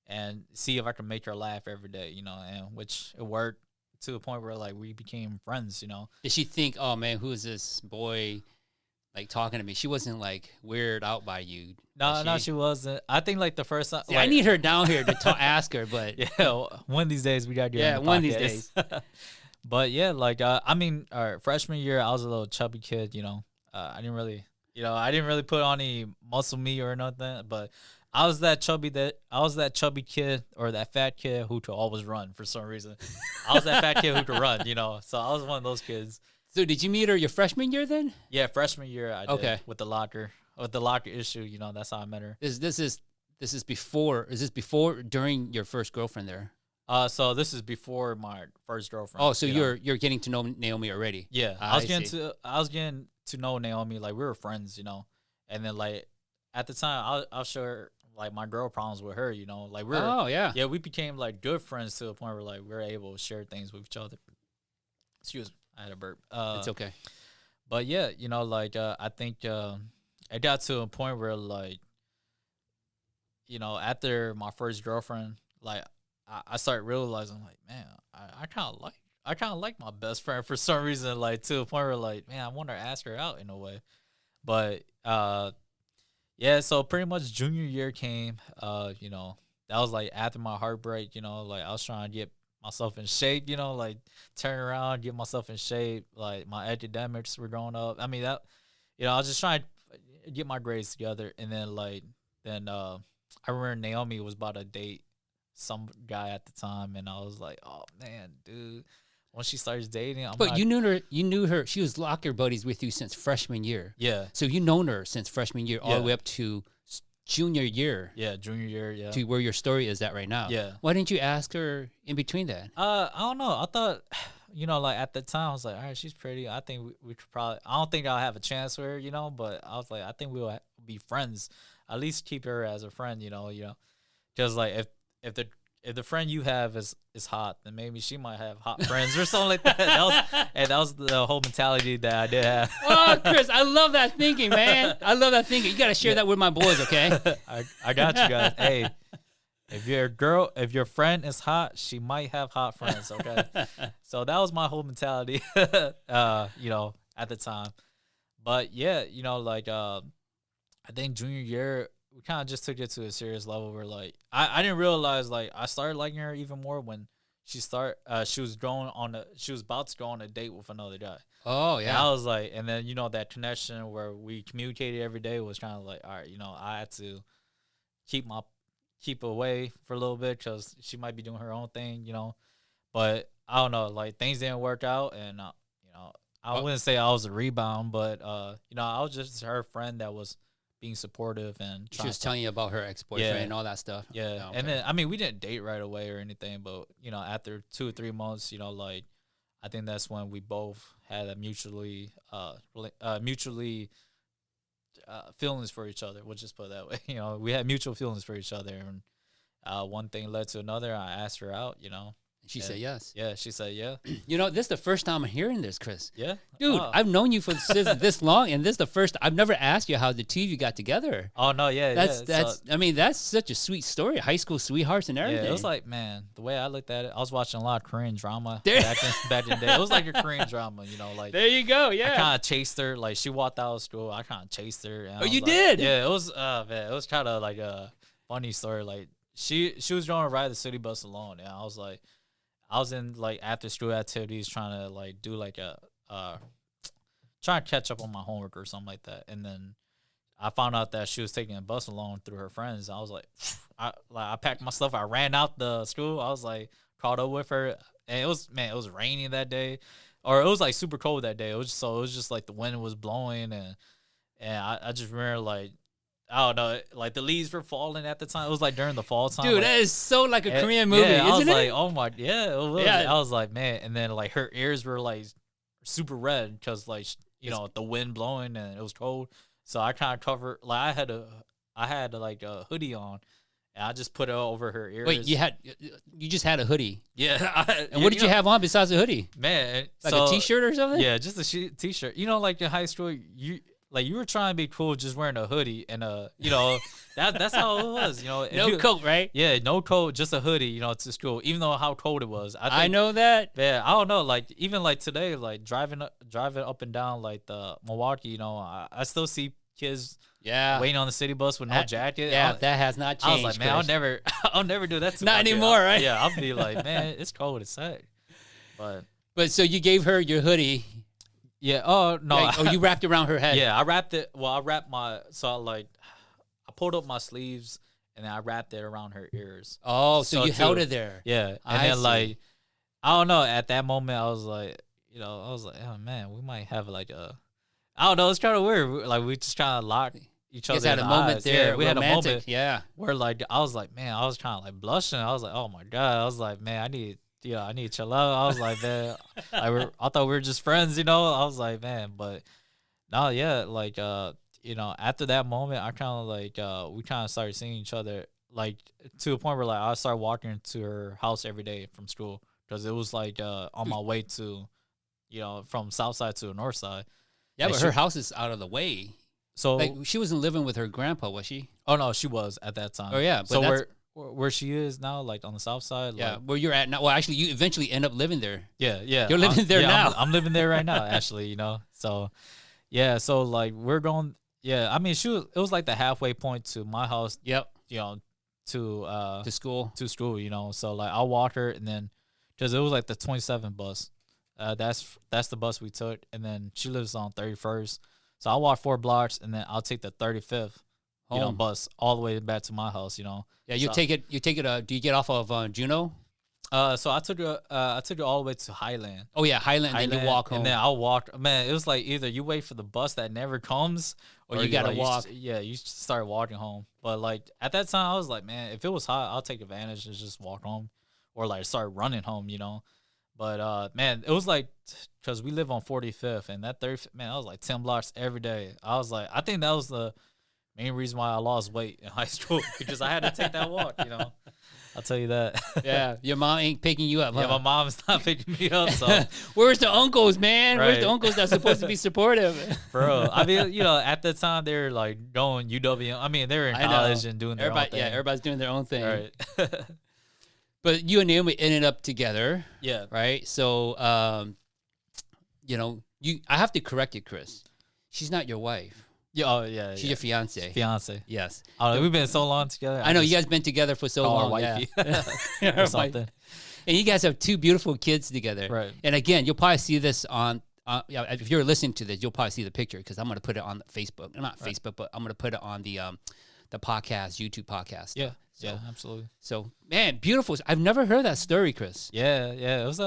and see if I can make her laugh every day, and which it worked to a point where, like, we became friends, Did she think, oh, man, who is this boy, like, talking to me? She wasn't, like, weirded out by you. No, she wasn't. I think like the first time. See, I need her down here to ask her, but yeah, one of these days we gotta get on the one podcast. of these days. But yeah, like I mean, freshman year I was a little chubby kid. I didn't really put on any muscle meat or nothing. But I was that chubby kid or that fat kid who could always run for some reason. I was that fat kid who could run. So I was one of those kids. So did you meet her your freshman year then? Yeah, freshman year I did with the locker. With the locker issue, that's how I met her. This is before. Is this before during your first girlfriend there? So this is before my first girlfriend. Oh, so you're getting to know Naomi already? Yeah, I was getting to know Naomi. Like we were friends, and then like at the time I'll show her like my girl problems with her. Like we became like good friends to the point where like we were able to share things with each other. Excuse me, I had a burp. It's okay. But yeah, like I think. It got to a point where, like, after my first girlfriend, like, I started realizing, like, man, I kind of like my best friend for some reason, like, to a point where, like, man, I want to ask her out in a way. But, yeah, so pretty much junior year came, that was, like, after my heartbreak, like, I was trying to get myself in shape, like, turn around, get myself in shape, like, my academics were going up. I mean, that, I was just trying to get my grades together, and then I remember Naomi was about to date some guy at the time, and I was like, oh man, dude, once she starts dating, you knew her. She was locker buddies with you since freshman year. Yeah. So you known her since freshman year all the way up to junior year. Yeah, junior year. Yeah. To where your story is at right now. Yeah. Why didn't you ask her in between that? I don't know. I thought. Like at the time, I was like, all right, she's pretty. I think we could probably. I don't think I'll have a chance with her, but I was like, I think we'll be friends. At least keep her as a friend, because like if the friend you have is hot, then maybe she might have hot friends or something like that. That was the whole mentality that I did have. Oh, Chris, I love that thinking, man. I love that thinking. You got to share that with my boys, okay? I got you guys. Hey. If your friend is hot, she might have hot friends, okay? So that was my whole mentality, at the time. But yeah, like I think junior year we kind of just took it to a serious level where like I didn't realize like I started liking her even more when she was about to go on a date with another guy. Oh yeah. And I was like, and then that connection where we communicated every day was kind of like, all right, I had to keep away for a little bit because she might be doing her own thing, But I don't know, like things didn't work out, and I wouldn't say I was a rebound, but I was just her friend that was being supportive and she was telling you about her ex-boyfriend and all that stuff. Yeah, oh, okay. And then I mean we didn't date right away or anything, but after 2 or 3 months, like I think that's when we both had a mutually feelings for each other. We'll just put it that way. We had mutual feelings for each other, and one thing led to another. I asked her out. She said yes. Yeah, she said yeah. This is the first time I'm hearing this, Chris. Yeah, dude, I've known you for this long, and this is the first. I've never asked you how the two of you got together. Oh no, yeah, that's. I mean, that's such a sweet story. High school sweethearts and everything. Yeah, it was like, man, the way I looked at it, I was watching a lot of Korean drama back in the day. It was like a Korean drama, like. There you go. Yeah. I kind of chased her. Like she walked out of school, I kind of chased her. And you did? Yeah, it was. Man, it was kind of like a funny story. Like she was going to ride the city bus alone, and I was like. I was in like after school activities trying to like do like trying to catch up on my homework or something like that. And then I found out that she was taking a bus alone through her friends. I was like, I packed my stuff. I ran out the school. I was like caught up with her. and it was raining that day, or it was like super cold that day. It was just like the wind was blowing, and I just remember like. I don't know, like the leaves were falling at the time. It was like during the fall time. Dude, like, that is so like a Korean movie, yeah, isn't I was it? like, oh my, yeah, it was. Yeah. I was like, man, and then like her ears were like super red because like the wind blowing and it was cold. So I kind of covered, like I had like a hoodie on, and I just put it over her ears. Wait, you just had a hoodie? Yeah. And what did you have on besides a hoodie? Man, like a t-shirt or something? Yeah, just a t-shirt. Like in high school, you were trying to be cool just wearing a hoodie and that's how it was, No coat, right? Yeah, no coat, just a hoodie, to school, even though how cold it was. I know that. Yeah, I don't know, like even like today, like driving up and down like the Milwaukee, I still see kids waiting on the city bus with no jacket. Yeah, that has not changed. I was like, man, I'll never do that to not anymore, kid. right? Yeah, I'll be like, man, it's cold, it's sad. But so you gave her your hoodie. Yeah. Oh no. You wrapped it around her head. Yeah, I wrapped it. Well, I wrapped I pulled up my sleeves and then I wrapped it around her ears. Oh, so you held it there. Yeah, and then like I don't know. At that moment, I was like, oh man, we might have like I don't know. It's kind of weird. Like we just trying to lock each other. Had a moment eyes. there. Yeah, we romantic. had a moment. Yeah. Where like I was like, man, I was kind of like blushing. I was like, oh my god. I was like, man, I need to chill out. I was like, man, I thought we were just friends, I was like, man, but no, yeah, like, after that moment, I kind of like, we kind of started seeing each other, like, to a point where, like, I started walking to her house every day from school, because it was, like, on my way to, from south side to the north side. Yeah, but her house is out of the way. So, like, she wasn't living with her grandpa, was she? Oh, no, she was at that time. Oh, yeah. But so where she is now, like on the south side. Yeah, like, where you're at now. Well, actually, you eventually end up living there. Yeah. You're living there now. I'm living there right now, actually, So, yeah, so like we're going. Yeah, I mean, it was like the halfway point to my house. Yep. To school. To school, So like I'll walk her, and then because it was like the 27 bus. That's the bus we took, and then she lives on 31st. So I'll walk 4 blocks, and then I'll take the 35th. Bus all the way back to my house. Yeah, you take it. Do you get off of Juneau? So I took it all the way to Highland. Oh yeah, Highland. And you walk home. And then I'll walk. Man, it was like either you wait for the bus that never comes, or you gotta walk. You start walking home. But like at that time, I was like, man, if it was hot, I'll take advantage and just walk home, or like start running home. But man, it was like because we live on 45th, and that 30th, man, I was like 10 blocks every day. I was like, I think that was the main reason why I lost weight in high school, because I had to take that walk, I'll tell you that. Yeah, your mom ain't picking you up. Yeah, huh? my mom's not picking me up. So where's the uncles, man? Right. Where's the uncles that's supposed to be supportive? Bro, I mean, at the time they were like going UW. I mean, they were in college and doing their own thing. Yeah, everybody's doing their own thing. Right. But you and Naomi ended up together. Yeah. Right. So, I have to correct you, Chris. She's not your wife. Yeah, oh yeah. She's your fiance. Fiance. Yes. We've been so long together. I know you guys been together for so long. Wifey. Yeah. Or something. And you guys have 2 beautiful kids together. Right. And again, you'll probably see this on. If you're listening to this, you'll probably see the picture because I'm going to put it on Facebook. Not Facebook, but I'm going to put it on the podcast, YouTube podcast. Yeah. Yeah, absolutely. So, man, beautiful. I've never heard that story, Chris. Yeah. It was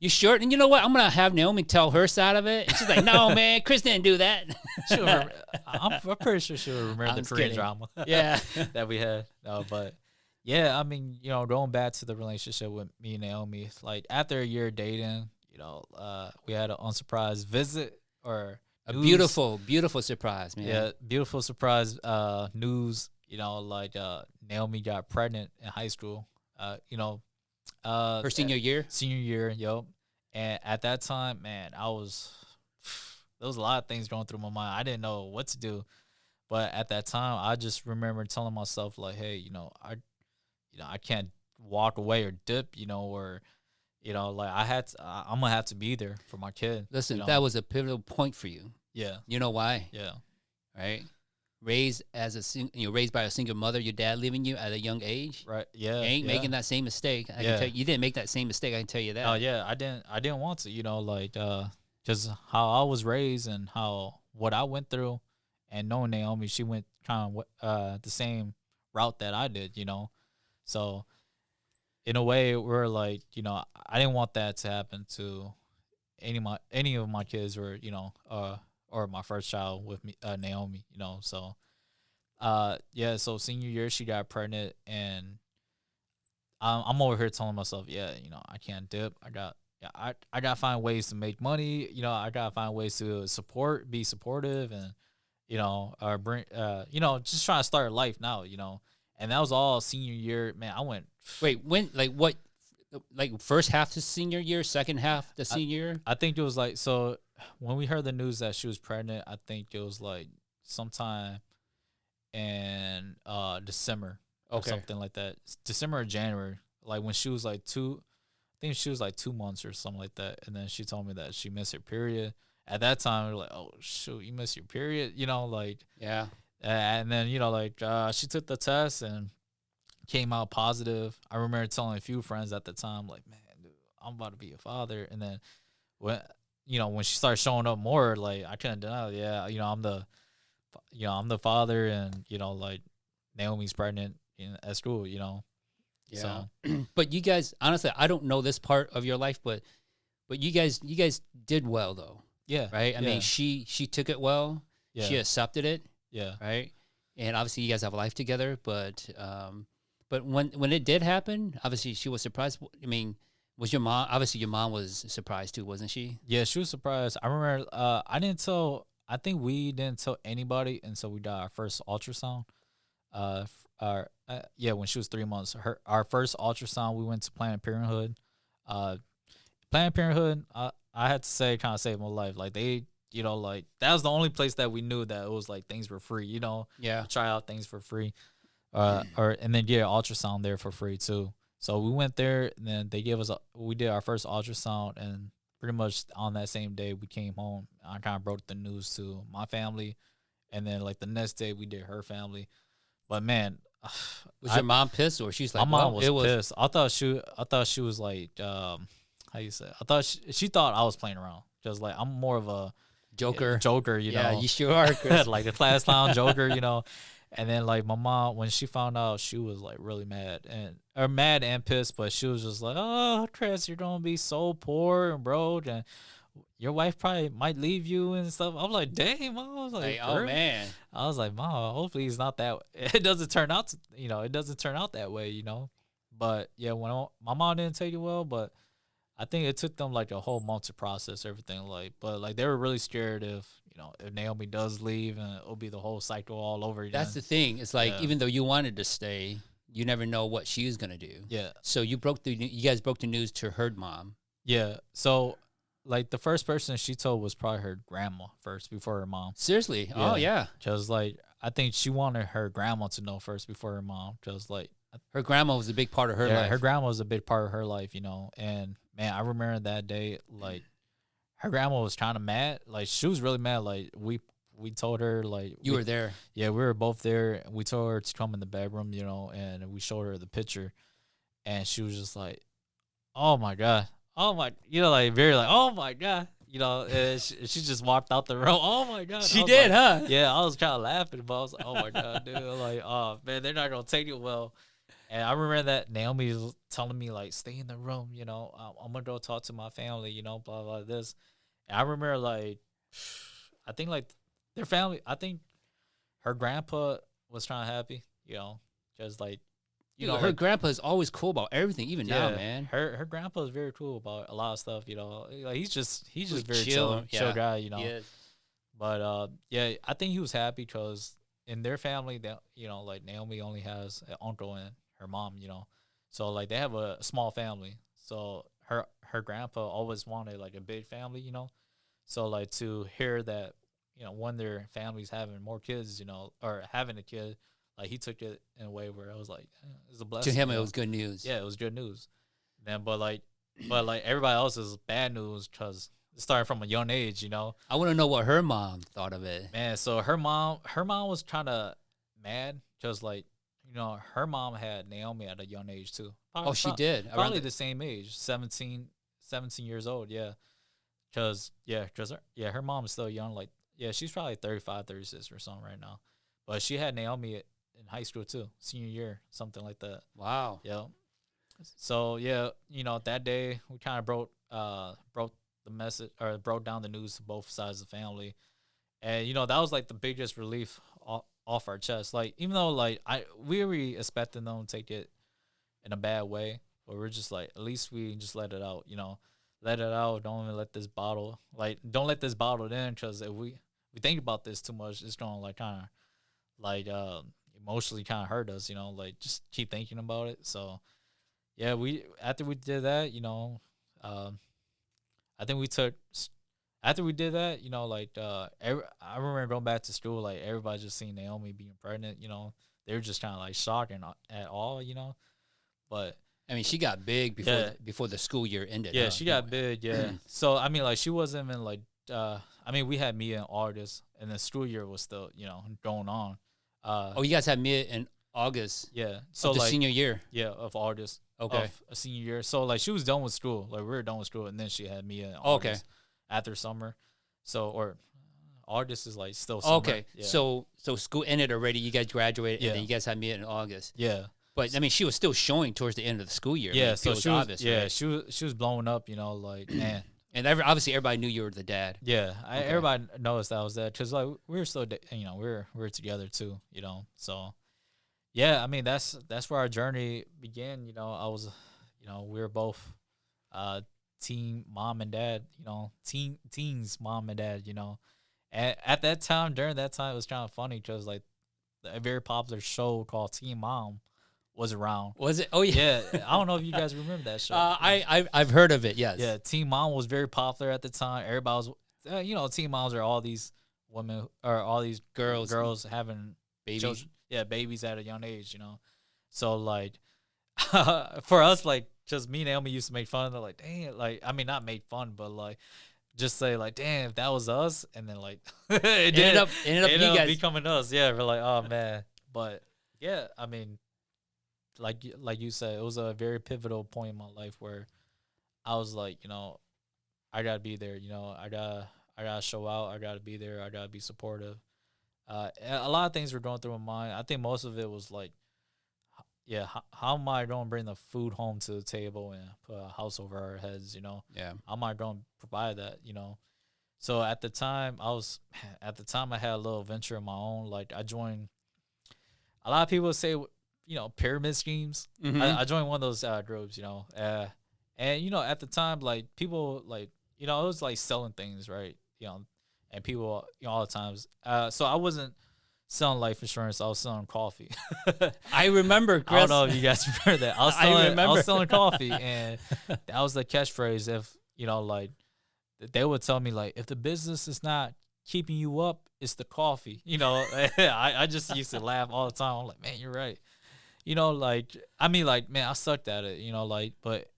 You sure? And you know what? I'm gonna have Naomi tell her side of it. And she's like, "No, man, Chris didn't do that." I'm pretty sure she'll remember the Korean drama. Yeah, that we had. No, but yeah, I mean, going back to the relationship with me and Naomi, like after a year dating, we had an unsurprised visit or a beautiful surprise, man. Yeah, beautiful surprise news. Naomi got pregnant in high school. Her senior year. Senior year, yep. And at that time, man, there was a lot of things going through my mind. I didn't know what to do, but at that time, I just remember telling myself like, hey, I can't walk away or dip, or. I'm gonna have to be there for my kid. Listen, that was a pivotal point for you. Yeah. You know why? Yeah. Right. Raised by a single mother, your dad leaving you at a young age. Right. Yeah. You ain't making that same mistake. I can tell you didn't make that same mistake. I can tell you that. Oh yeah, I didn't want to. Just how I was raised and what I went through, and knowing Naomi, she went kind of the same route that I did. So. in a way, we're like, you know, I didn't want that to happen to any of my kids, or you know, or my first child with me, Naomi. You know, so yeah. So senior year, she got pregnant, and I'm over here telling myself, yeah, you know, I can't dip. I gotta find ways to make money. You know, I gotta find ways to be supportive, and you know, or bring, you know, just trying to start a life now. You know, and that was all senior year. Man, I went. Wait, when like what? Like first half the senior year, second half the senior year? I think it was like, so when we heard the news that she was pregnant, I think it was like sometime in December or something like that. December or January. Like when she was like I think she was like 2 months or something like that. And then she told me that she missed her period. At that time, we were like, oh, shoot, you missed your period? You know, like, yeah. And then, you know, like, she took the test and came out positive. I remember telling a few friends at the time, like, man, dude, I'm about to be a father. And then when, you know, when she started showing up more, like, I couldn't deny it. Yeah, you know, I'm the father, and, you know, like, Naomi's pregnant at school, you know. Yeah. So. But you guys, honestly, I don't know this part of your life, but you guys did well though. Yeah. Right? I mean, she took it well. Yeah. She accepted it. Yeah. Right? And obviously you guys have a life together, but when it did happen, obviously she was surprised. I mean, was your mom, obviously your mom was surprised too, wasn't she? Yeah, she was surprised. I remember I think we didn't tell anybody until we got our first ultrasound. When she was 3 months. Our first ultrasound, we went to Planned Parenthood. Planned Parenthood, I had to say, kind of saved my life. Like, they, you know, like, that was the only place that we knew that it was like things were free, you know. Yeah. Try out things for free. And then get ultrasound there for free too. So we went there, and then they gave us we did our first ultrasound, and pretty much on that same day we came home. I kind of broke the news to my family, and then like the next day we did her family. But man, was your mom pissed, or she's like, my mom was pissed. I thought she was like, how you say? I thought she thought I was playing around. Just like, I'm more of a Joker, you know. Yeah, you sure are, Chris. Like a class clown Joker, you know. And then like my mom, when she found out, she was like really mad and pissed, but she was just like, "Oh, Chris, you're gonna be so poor and broke, and your wife probably might leave you and stuff." I'm like, "Dang, Mom!" I was like, "Oh man," I was like, "Mom, hopefully it's not that. It doesn't turn out, that way, you know." But yeah, when my mom didn't take it well, but I think it took them like a whole month to process everything. Like, but like they were really scared if Naomi does leave, and it'll be the whole cycle all over again. That's the thing. It's like, even though you wanted to stay, you never know what she's gonna do. Yeah. So you guys broke the news to her mom. Yeah. So like the first person she told was probably her grandma first before her mom. Seriously? Yeah. Oh yeah. Because like I think she wanted her grandma to know first before her mom. Because like her grandma was a big part of her life. Her grandma was a big part of her life, and man, I remember that day, like, her grandma was kind of mad. Like, she was really mad. Like, we told her, like... You were there. Yeah, we were both there. We told her to come in the bedroom, and we showed her the picture. And she was just like, oh, my God. Oh, my... like, very like, oh, my God. And she just walked out the room. Oh, my God. She did, like, huh? Yeah, I was kind of laughing, but I was like, oh, my God, dude. Like, oh, man, they're not going to take it well. And I remember that Naomi was telling me, like, stay in the room, I'm going to go talk to my family, blah, blah, this. And I remember, like, I think, like, their family, I think her grandpa was trying to happy, just, like, her like, grandpa is always cool about everything, even now, man. Her grandpa is very cool about a lot of stuff, Like, he's just very chill guy, Yes. But, yeah, I think he was happy because in their family, that like, Naomi only has an uncle and her mom, so like they have a small family. So her grandpa always wanted like a big family, so like to hear that, when their family's having more kids, or having a kid, like he took it in a way where I was like, it's a blessing. To him, it was good news. Yeah, it was good news. Then, but like everybody else is bad news because it started from a young age, I want to know what her mom thought of it. Man, so her mom was kind of mad because like, her mom had Naomi at a young age too. Probably, she did. Probably the same age, 17 years old, yeah. Because her mom is still young. Like, yeah, she's probably 35, 36 or something right now. But she had Naomi in high school too, senior year, something like that. Wow. Yeah. So yeah, that day we kind of broke the message, or broke down the news to both sides of the family, and that was like the biggest relief off our chest. Like, even though like we were expecting them to take it in a bad way, but we're just like, at least we just let it out. Let it out. Don't even let this bottle, don't let this bottle in, because if we think about this too much, it's gonna like kind of like emotionally kind of hurt us. Like, just keep thinking about it. So yeah, after we did that, I think we took after we did that, I remember going back to school, like everybody just seeing Naomi being pregnant. They were just kind of like shocked and at all. But I mean, she got big before the school year ended. Yeah, she got big. Yeah. So I mean, like, she wasn't even like. I mean, we had Mia in August, and the school year was still going on. Oh, you guys had Mia in August. Yeah. So the like senior year. Yeah, of August. Okay. Of a senior year. So like she was done with school. Like, we were done with school, and then she had Mia in August. Okay. After summer. So, or August is like still summer. Okay. Yeah. So school ended already. You guys graduated, and then you guys had Mia in August. Yeah. But I mean, she was still showing towards the end of the school year. Yeah. Like, So she was obvious, right? she was blowing up. Like, man. And obviously everybody knew you were the dad. Yeah, everybody knows that I was that, because like we were still, we were together too. So yeah, I mean that's where our journey began. I was, we were both, teen mom and dad. Teens mom and dad. And at that time, during that time, it was kind of funny because like a very popular show called Teen Mom was around. Was it? Oh yeah. Yeah, I don't know if you guys remember that show. I've heard of it. Yes. Yeah, Teen Mom was very popular at the time. Everybody was, Teen Moms are all these women, or all these girls having Babies. children, babies at a young age. So like, for us, like, just me and Naomi used to make fun of it, like, dang, like, I mean, not make fun, but like, just say like, damn, if that was us, and then like, it ended up you guys becoming us. Yeah, we're like, oh man, but yeah, I mean, like you said, it was a very pivotal point in my life where I was like, I gotta be there. I gotta show out. I gotta be there. I gotta be supportive. A lot of things were going through my mind. I think most of it was like, yeah, how am I going to bring the food home to the table and put a house over our heads? Yeah. How am I going to provide that? So at the time, I had a little venture of my own. Like, I joined. A lot of people say, pyramid schemes. Mm-hmm. I joined one of those groups. And at the time, like, people, like, it was like selling things, right? And people, all the times. So I wasn't selling life insurance. I was selling coffee. I remember, Chris. I don't know if you guys remember that. I was selling coffee, and that was the catchphrase. If like, they would tell me like, if the business is not keeping you up, it's the coffee. I just used to laugh all the time. I'm like, man, you're right. Like, I mean, like, man, I sucked at it. Like, but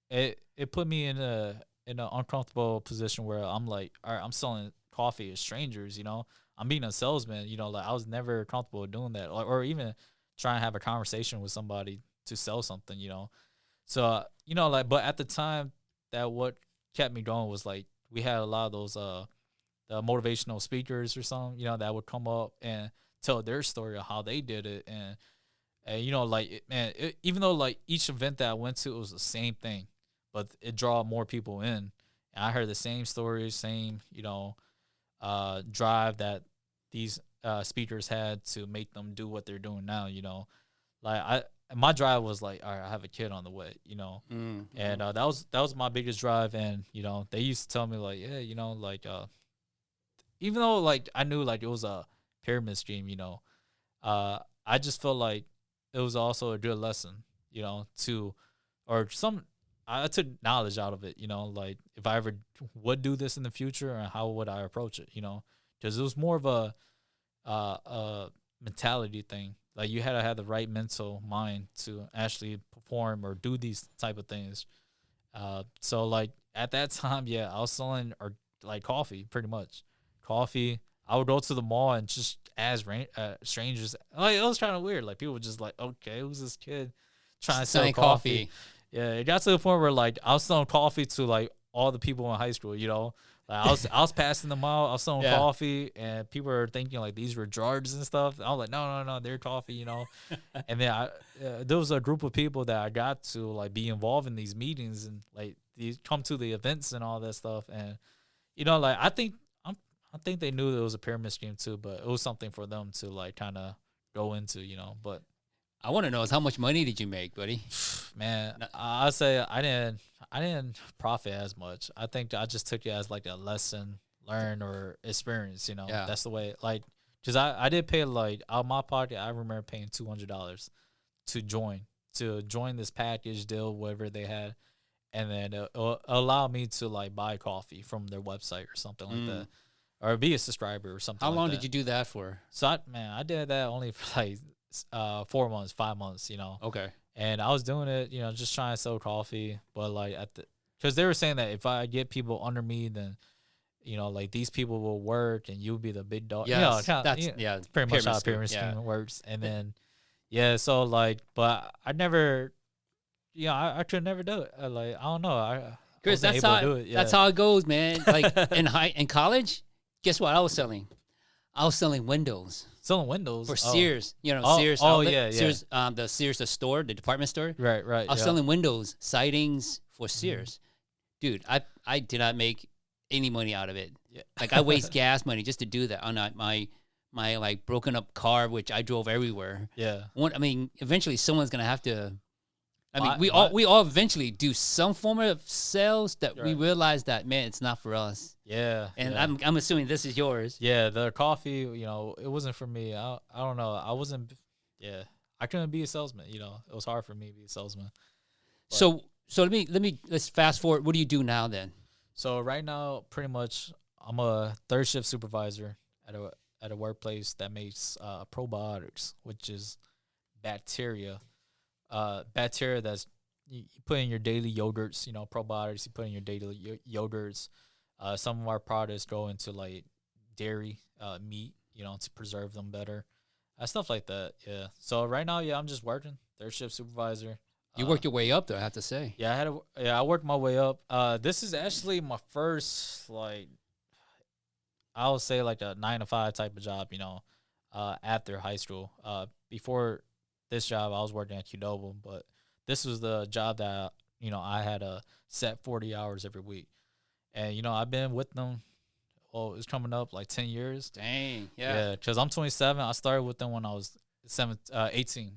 it put me in an uncomfortable position where I'm like, all right, I'm selling coffee to strangers. I'm being a salesman. Like, I was never comfortable with doing that, or even trying to have a conversation with somebody to sell something. So like, but at the time, that what kept me going was like, we had a lot of those the motivational speakers or something, that would come up and tell their story of how they did it, and like, man, even though like each event that I went to, it was the same thing, but it draw more people in, and I heard the same stories, same drive that these speakers had to make them do what they're doing now. Like, my drive was like, all right, I have a kid on the way, Mm-hmm. and that was my biggest drive. And they used to tell me like, yeah, like, even though like I knew like it was a pyramid scheme, I just felt like it was also a good lesson, I took knowledge out of it, like, if I ever would do this in the future, and how would I approach it, because it was more of a mentality thing. Like, you had to have the right mental mind to actually perform or do these type of things. So like at that time, yeah, I was selling like coffee, pretty much. Coffee. I would go to the mall and just ask strangers. Like, it was kind of weird. Like, people were just like, okay, who's this kid trying to sell coffee? Yeah, it got to the point where like I was selling coffee to like all the people in high school, Like, I was passing them out. I was selling coffee, and people were thinking like these were jars and stuff. I was like, no, they're coffee, And then there was a group of people that I got to like be involved in these meetings and like these come to the events and all that stuff. And like I think they knew there was a pyramid scheme too, but it was something for them to like kind of go into, But I want to know is how much money did you make, buddy? Man, I say I didn't profit as much. I think I just took it as like a lesson learned or experience. That's the way. Like, cause I did pay like out of my pocket. I remember paying $200 to join this package deal, whatever they had, and then it allowed me to like buy coffee from their website or something like that, or be a subscriber or something. How long did you do that for? So I did that only for like 4 months, 5 months. Okay. And I was doing it, just trying to sell coffee, but like because they were saying that if I get people under me, then, like these people will work and you'll be the big dog. Yes, that's pretty much how pyramid scheme works. And then, so like, but I never, I could never do it. Like, I don't know. Chris, that's how it goes, man. Like in college, guess what I was selling? I was selling windows. Selling windows for Sears, Sears. Sears, the Sears, the store, the department store. Right. I was selling windows, sidings for Sears. Dude, I did not make any money out of it. Yeah. Like I waste gas money just to do that on my like broken up car, which I drove everywhere. Yeah. Eventually someone's gonna have to. We all eventually do some form of sales that we realize that, man, it's not for us. Yeah. And I'm assuming this is yours. Yeah, the coffee, it wasn't for me. I don't know. I wasn't. Yeah, I couldn't be a salesman. It was hard for me to be a salesman. But, so let's fast forward. What do you do now then? So right now, pretty much, I'm a third shift supervisor at a workplace that makes probiotics, which is bacteria that's you put in your daily yogurts, probiotics you put in your daily yogurts. Some of our products go into like dairy, meat, to preserve them better, stuff like that. Yeah. So right now, I'm just working third shift supervisor. You worked your way up, though, I have to say. Yeah, I worked my way up. This is actually my first, like, I would say like a 9 to 5 type of job, after high school. Before this job, I was working at Qdoba, but this was the job that, I had a set 40 hours every week. And, I've been with them, it's coming up like 10 years. Dang, yeah. Yeah, because I'm 27. I started with them when I was 18,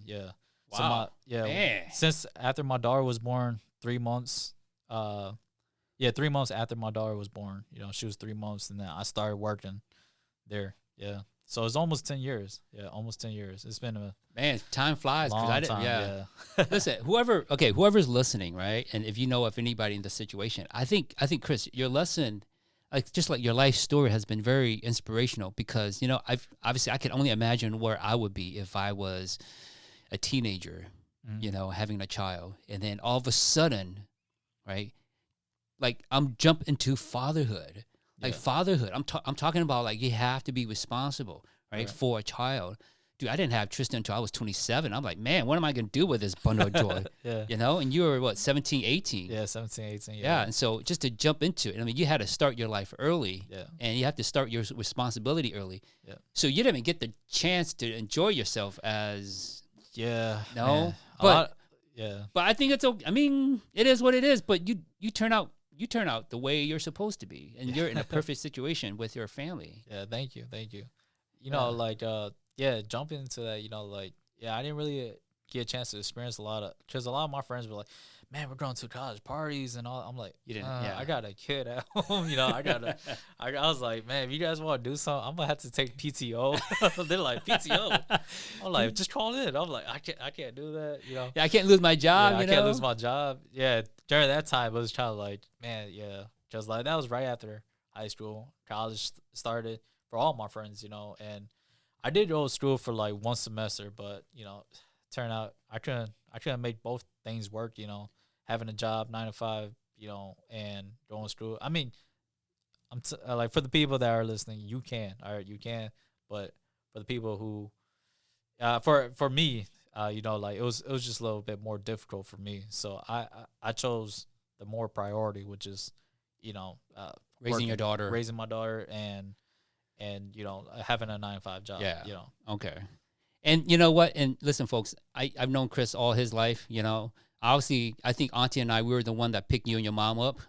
yeah. Wow. So since after my daughter was born, 3 months, 3 months after my daughter was born, she was 3 months, and then I started working there, yeah. So it's almost 10 years. Yeah, almost 10 years. It's been a time flies. Long time. Yeah. Listen, whoever's listening, right? And if you know of anybody in the situation, I think Chris, your lesson, just like your life story, has been very inspirational because I can only imagine where I would be if I was a teenager, having a child, and then all of a sudden, right? Like I'm jumping into fatherhood. Like fatherhood, I'm talking about like you have to be responsible, right, for a child. Dude, I didn't have Tristan until I was 27. I'm like, man, what am I going to do with this bundle of joy? And you were what, 17, 18? Yeah, 17, 18. Yeah, and so just to jump into it, you had to start your life early, and you have to start your responsibility early. Yeah. So you didn't even get the chance to enjoy yourself as but I think it's okay. It is what it is. But you turn out the way you're supposed to be, and you're in a perfect situation with your family. Yeah, thank you. Jumping into that, I didn't really get a chance to experience because a lot of my friends were like, man, we're going to college parties and all. I'm like, you didn't, I got a kid at home, I was like, man, if you guys want to do something, I'm gonna have to take PTO. They're like, PTO. I'm like, just call in. I'm like, I can't do that, Yeah, I can't lose my job. I can't lose my job. Yeah, during that time, it was kind of like, man, because like that was right after high school. College started for all my friends, and I did go to school for like one semester, but turned out I couldn't make both things work. Having a job 9 to 5, and going to school. Like for the people that are listening, you can, all right, you can. But for the people who, for me, like it was just a little bit more difficult for me. So I chose the more priority, which is, raising your daughter, raising my daughter, and you know, having a 9-to-5 job. Yeah. You know. Okay. And you know what? And listen, folks, I've known Chris all his life. You know, obviously, I think Auntie and I, we were the one that picked you and your mom up.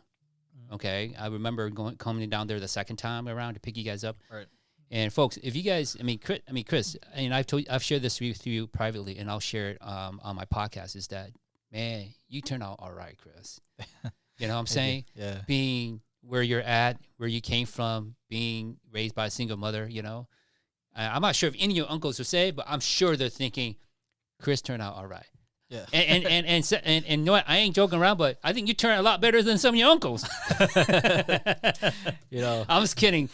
Okay, I remember coming down there the second time around to pick you guys up. Right. And folks, if you guys, Chris, and I've shared this with you privately, and I'll share it on my podcast. Is that, man, you turn out all right, Chris. You know what I'm saying? Yeah. Being where you're at, where you came from, being raised by a single mother. You know, I'm not sure if any of your uncles would say, but I'm sure they're thinking, Chris turned out all right. Yeah. And you know what? I ain't joking around, but I think you turn a lot better than some of your uncles. You know, I'm just kidding.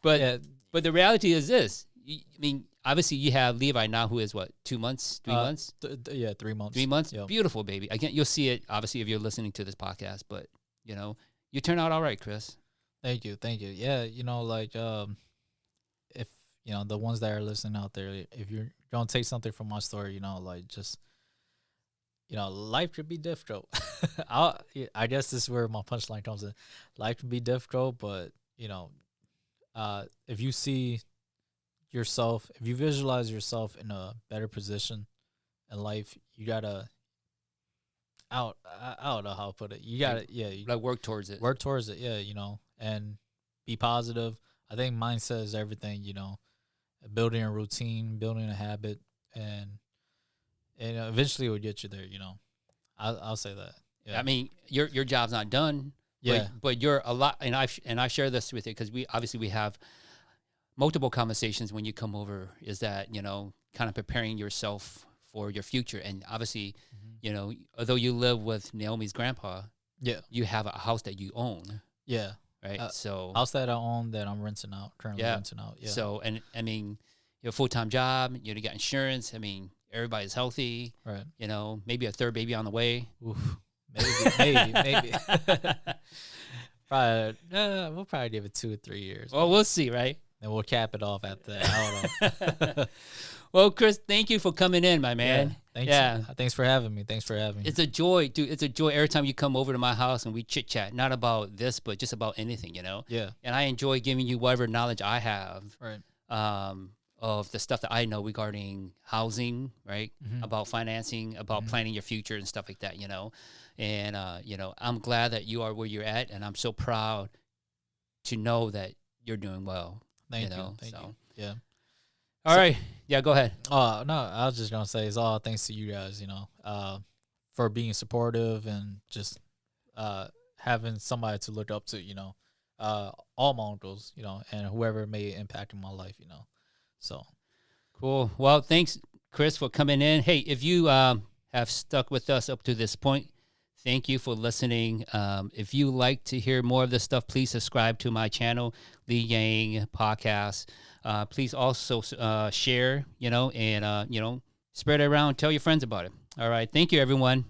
But the reality is this. I mean, obviously you have Levi now, who is what, 2 months, 3 months? 3 months. 3 months? Yep. Beautiful, baby. Again, you'll see it, obviously, if you're listening to this podcast. But, you know, you turn out all right, Chris. Thank you. Yeah, you know, like, if, you know, the ones that are listening out there, if you're going to take something from my story, you know, like, just, you know, life could be difficult. I guess this is where my punchline comes in. Life can be difficult, but, you know, if you see yourself, if you visualize yourself in a better position in life, you gotta I don't know how to put it. You gotta like work towards it. Work towards it, yeah, you know, and be positive. I think mindset is everything, you know. Building a routine, building a habit, and eventually it will get you there, you know. I'll say that. Yeah. I mean, your job's not done. Yeah, but you're a lot, and I share this with you because we have multiple conversations when you come over. Is that, you know, kind of preparing yourself for your future, and obviously, you know, although you live with Naomi's grandpa, you have a house that you own. Yeah, right. So house that I own that I'm renting out currently. Renting out. Yeah. So and I mean, you have a full-time job. You got insurance. I mean, everybody's healthy. Right. You know, maybe a third baby on the way. Oof. Maybe. Probably, we'll probably give it 2 or 3 years. Well, we'll see, right? And we'll cap it off after that. I don't know. Well, Chris, thank you for coming in, my man. Thanks for having me. It's a joy, dude. It's a joy every time you come over to my house and we chit chat, not about this, but just about anything, you know? Yeah. And I enjoy giving you whatever knowledge I have. Right. Of the stuff that I know regarding housing, right? About financing, about planning your future and stuff like that, you know? And, you know, I'm glad that you are where you're at, and I'm so proud to know that you're doing well. Thank you. Yeah. All right. Yeah, go ahead. No, I was just going to say it's all thanks to you guys, you know, for being supportive and just having somebody to look up to, you know, all my uncles, you know, and whoever made impact in my life, you know. So cool. Well, thanks, Chris, for coming in. Hey, if you have stuck with us up to this point, thank you for listening. If you like to hear more of this stuff, please subscribe to my channel, Lee Yang Podcast. Please also share, you know, and, you know, spread it around. Tell your friends about it. All right. Thank you, everyone.